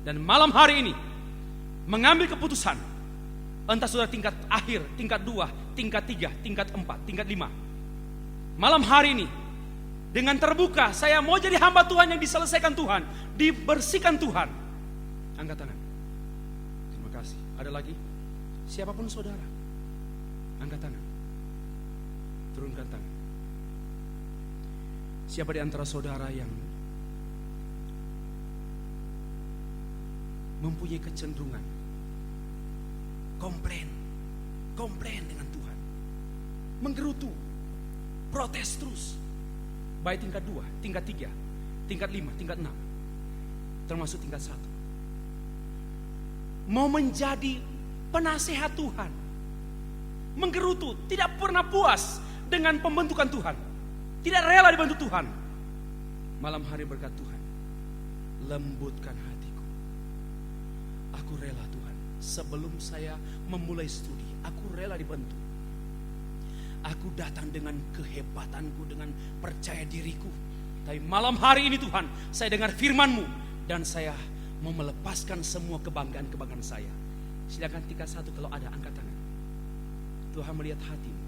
dan malam hari ini mengambil keputusan, entah saudara tingkat akhir, tingkat 2, tingkat 3, tingkat 4, tingkat 5, malam hari ini dengan terbuka, saya mau jadi hamba Tuhan yang diselesaikan Tuhan, dibersihkan Tuhan. Angkat tangan. Terima kasih. Ada lagi? Siapapun saudara, angkat tangan. Turunkan tangan. Siapa di antara saudara yang mempunyai kecenderungan komplain dengan Tuhan, menggerutu, protes terus, baik tingkat 2, tingkat 3, tingkat 5, tingkat 6, termasuk tingkat 1. Mau menjadi penasehat Tuhan, menggerutu, tidak pernah puas dengan pembentukan Tuhan, tidak rela dibantu Tuhan. Malam hari berkat Tuhan, lembutkan hatiku. Aku rela Tuhan, sebelum saya memulai studi, aku rela dibantu. Aku datang dengan kehebatanku, dengan percaya diriku. Tapi malam hari ini Tuhan, saya dengar firman-Mu dan saya mau melepaskan semua kebanggaan-kebanggaan saya. Silakan tingkat 1 kalau ada, angkat tangan. Tuhan melihat hatimu,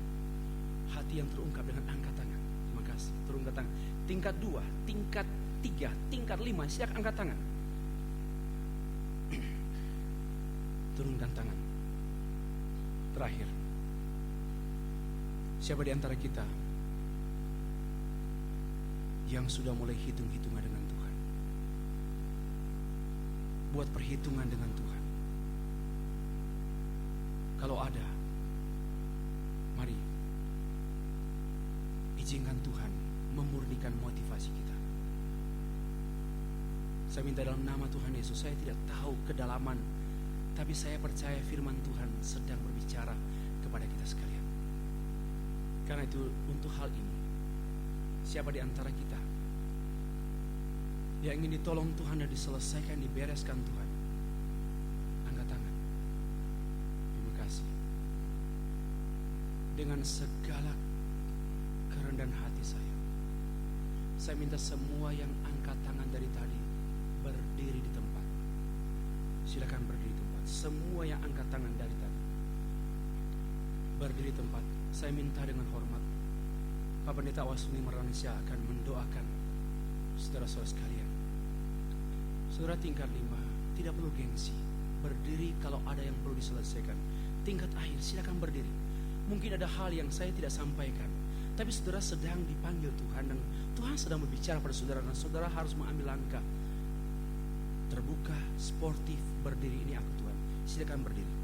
hati yang terungkap dengan angkat tangan. Terima kasih, turunkan tangan. Tingkat 2, tingkat 3, tingkat 5, silakan angkat tangan. Turunkan tangan. Terakhir, siapa di antara kita yang sudah mulai hitung-hitungan dengan Tuhan? Buat perhitungan dengan Tuhan. Kalau ada, mari izinkan Tuhan memurnikan motivasi kita. Saya minta dalam nama Tuhan Yesus, saya tidak tahu kedalaman, tapi saya percaya firman Tuhan sedang berbicara kepada kita sekalian. Karena itu untuk hal ini, siapa di antara kita yang ingin ditolong Tuhan dan diselesaikan, dibereskan Tuhan, angkat tangan. Terima kasih. Dengan segala kerendahan hati saya minta semua yang angkat tangan dari tadi berdiri di tempat. Silakan berdiri di tempat. Semua yang angkat tangan dari tadi berdiri di tempat. Saya minta dengan hormat, Pak Pendeta Wasuni Meransya akan mendoakan saudara-saudara sekalian. Saudara tingkat 5 tidak perlu gengsi, berdiri kalau ada yang perlu diselesaikan. Tingkat akhir silakan berdiri. Mungkin ada hal yang saya tidak sampaikan, tapi saudara sedang dipanggil Tuhan dan Tuhan sedang berbicara pada saudara, dan saudara harus mengambil langkah terbuka, sportif, berdiri. Ini aku Tuhan, silakan berdiri.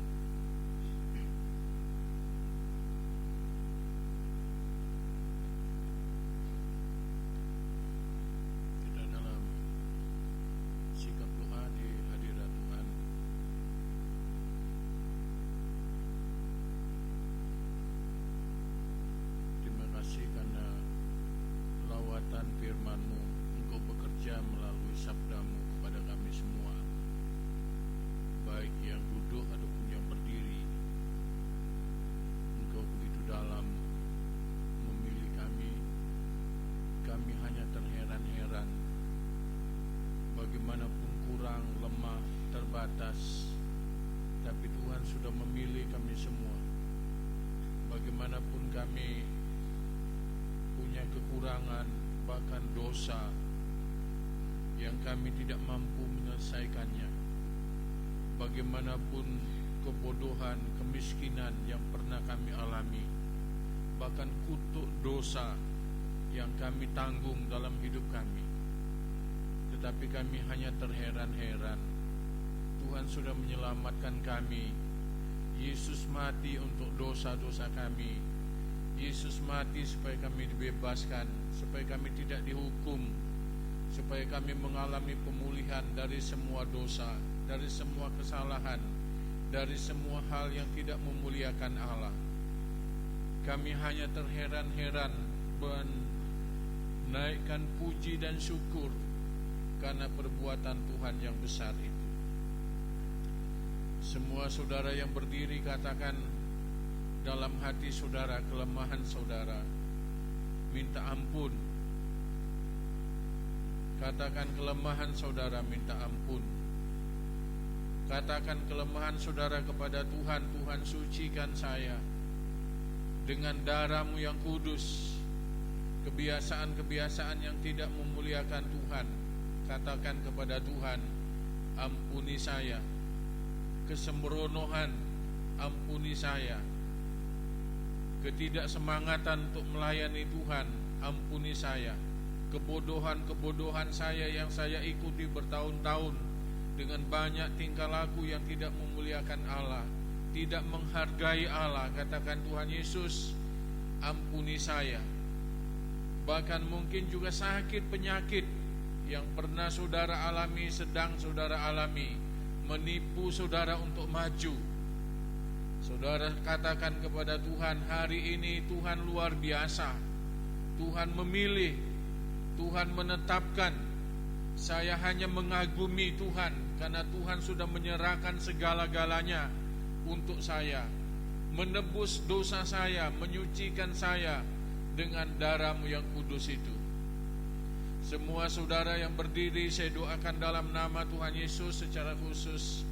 Firman-Mu, Engkau bekerja melalui sabda-Mu kepada kami semua, baik yang duduk ataupun yang berdiri. Engkau begitu dalam memilih kami. Kami hanya terheran-heran, bagaimanapun kurang, lemah, terbatas, tapi Tuhan sudah memilih kami semua. Bagaimanapun kami punya kekurangan, bahkan dosa yang kami tidak mampu menyelesaikannya, bagaimanapun kebodohan, kemiskinan yang pernah kami alami, bahkan kutuk dosa yang kami tanggung dalam hidup kami, tetapi kami hanya terheran-heran. Tuhan sudah menyelamatkan kami. Yesus mati untuk dosa-dosa kami. Yesus mati supaya kami dibebaskan, supaya kami tidak dihukum, supaya kami mengalami pemulihan dari semua dosa, dari semua kesalahan, dari semua hal yang tidak memuliakan Allah. Kami hanya terheran-heran menaikkan puji dan syukur karena perbuatan Tuhan yang besar itu. Semua saudara yang berdiri katakan dalam hati saudara kelemahan saudara, minta ampun. Katakan kelemahan saudara, minta ampun. Katakan kelemahan saudara kepada Tuhan. Tuhan, sucikan saya dengan darah-Mu yang kudus. Kebiasaan-kebiasaan yang tidak memuliakan Tuhan, katakan kepada Tuhan, ampuni saya. Kesembronoan, ampuni saya. Ketidaksemangatan untuk melayani Tuhan, ampuni saya. Kebodohan-kebodohan saya yang saya ikuti bertahun-tahun dengan banyak tingkah laku yang tidak memuliakan Allah, tidak menghargai Allah. Katakan, Tuhan Yesus, ampuni saya. Bahkan mungkin juga sakit penyakit yang pernah saudara alami, sedang saudara alami, menipu saudara untuk maju. Saudara katakan kepada Tuhan, hari ini Tuhan luar biasa. Tuhan memilih, Tuhan menetapkan. Saya hanya mengagumi Tuhan karena Tuhan sudah menyerahkan segala-galanya untuk saya, menebus dosa saya, menyucikan saya dengan darah-Mu yang kudus itu. Semua saudara yang berdiri, saya doakan dalam nama Tuhan Yesus secara khusus,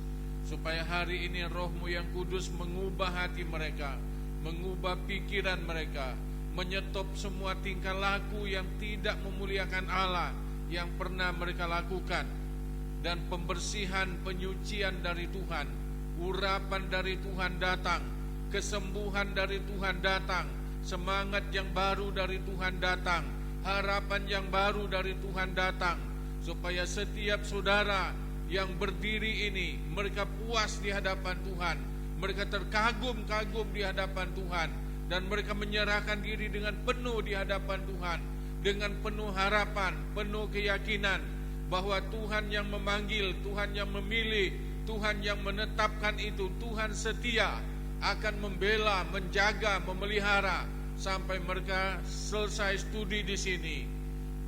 supaya hari ini Roh-Mu yang kudus mengubah hati mereka, mengubah pikiran mereka, menyetop semua tingkah laku yang tidak memuliakan Allah yang pernah mereka lakukan. Dan pembersihan, penyucian dari Tuhan, urapan dari Tuhan datang, kesembuhan dari Tuhan datang, semangat yang baru dari Tuhan datang, harapan yang baru dari Tuhan datang, supaya setiap saudara yang berdiri ini, mereka puas di hadapan Tuhan, mereka terkagum-kagum di hadapan Tuhan, dan mereka menyerahkan diri dengan penuh di hadapan Tuhan, dengan penuh harapan, penuh keyakinan bahwa Tuhan yang memanggil, Tuhan yang memilih, Tuhan yang menetapkan itu, Tuhan setia akan membela, menjaga, memelihara sampai mereka selesai studi di sini.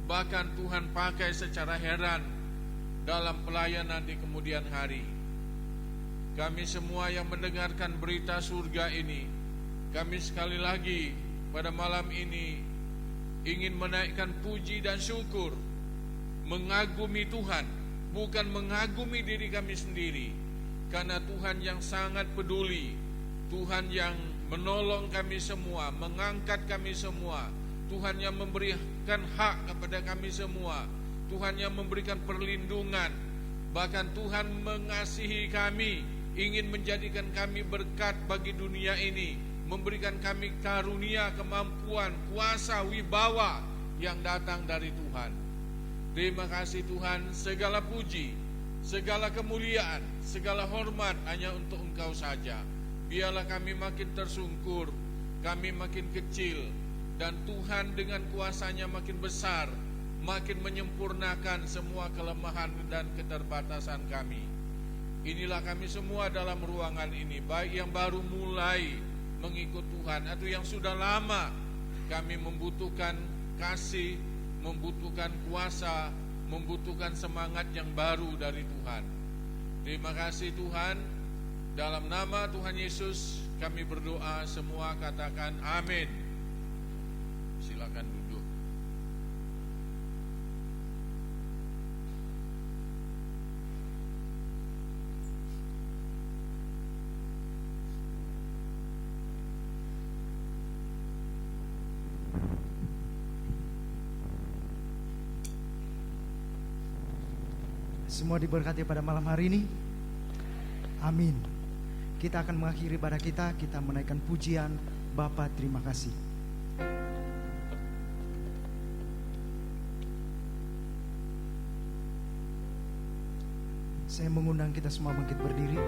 Bahkan Tuhan pakai secara heran dalam pelayanan di kemudian hari. Kami semua yang mendengarkan berita surga ini, kami sekali lagi pada malam ini ingin menaikkan puji dan syukur, mengagumi Tuhan, bukan mengagumi diri kami sendiri, karena Tuhan yang sangat peduli, Tuhan yang menolong kami semua, mengangkat kami semua, Tuhan yang memberikan hak kepada kami semua, Tuhan yang memberikan perlindungan, bahkan Tuhan mengasihi kami, ingin menjadikan kami berkat bagi dunia ini, memberikan kami karunia, kemampuan, kuasa, wibawa yang datang dari Tuhan. Terima kasih Tuhan, segala puji, segala kemuliaan, segala hormat hanya untuk Engkau saja. Biarlah kami makin tersungkur, kami makin kecil, dan Tuhan dengan kuasa-Nya makin besar, makin menyempurnakan semua kelemahan dan keterbatasan kami. Inilah kami semua dalam ruangan ini, baik yang baru mulai mengikut Tuhan atau yang sudah lama. Kami membutuhkan kasih, membutuhkan kuasa, membutuhkan semangat yang baru dari Tuhan. Terima kasih Tuhan. Dalam nama Tuhan Yesus kami berdoa, semua katakan amin. Silakan duduk. Semua diberkati pada malam hari ini. Amin. Kita akan mengakhiri ibadah kita menaikkan pujian Bapa terima kasih. Saya mengundang kita semua bangkit berdiri.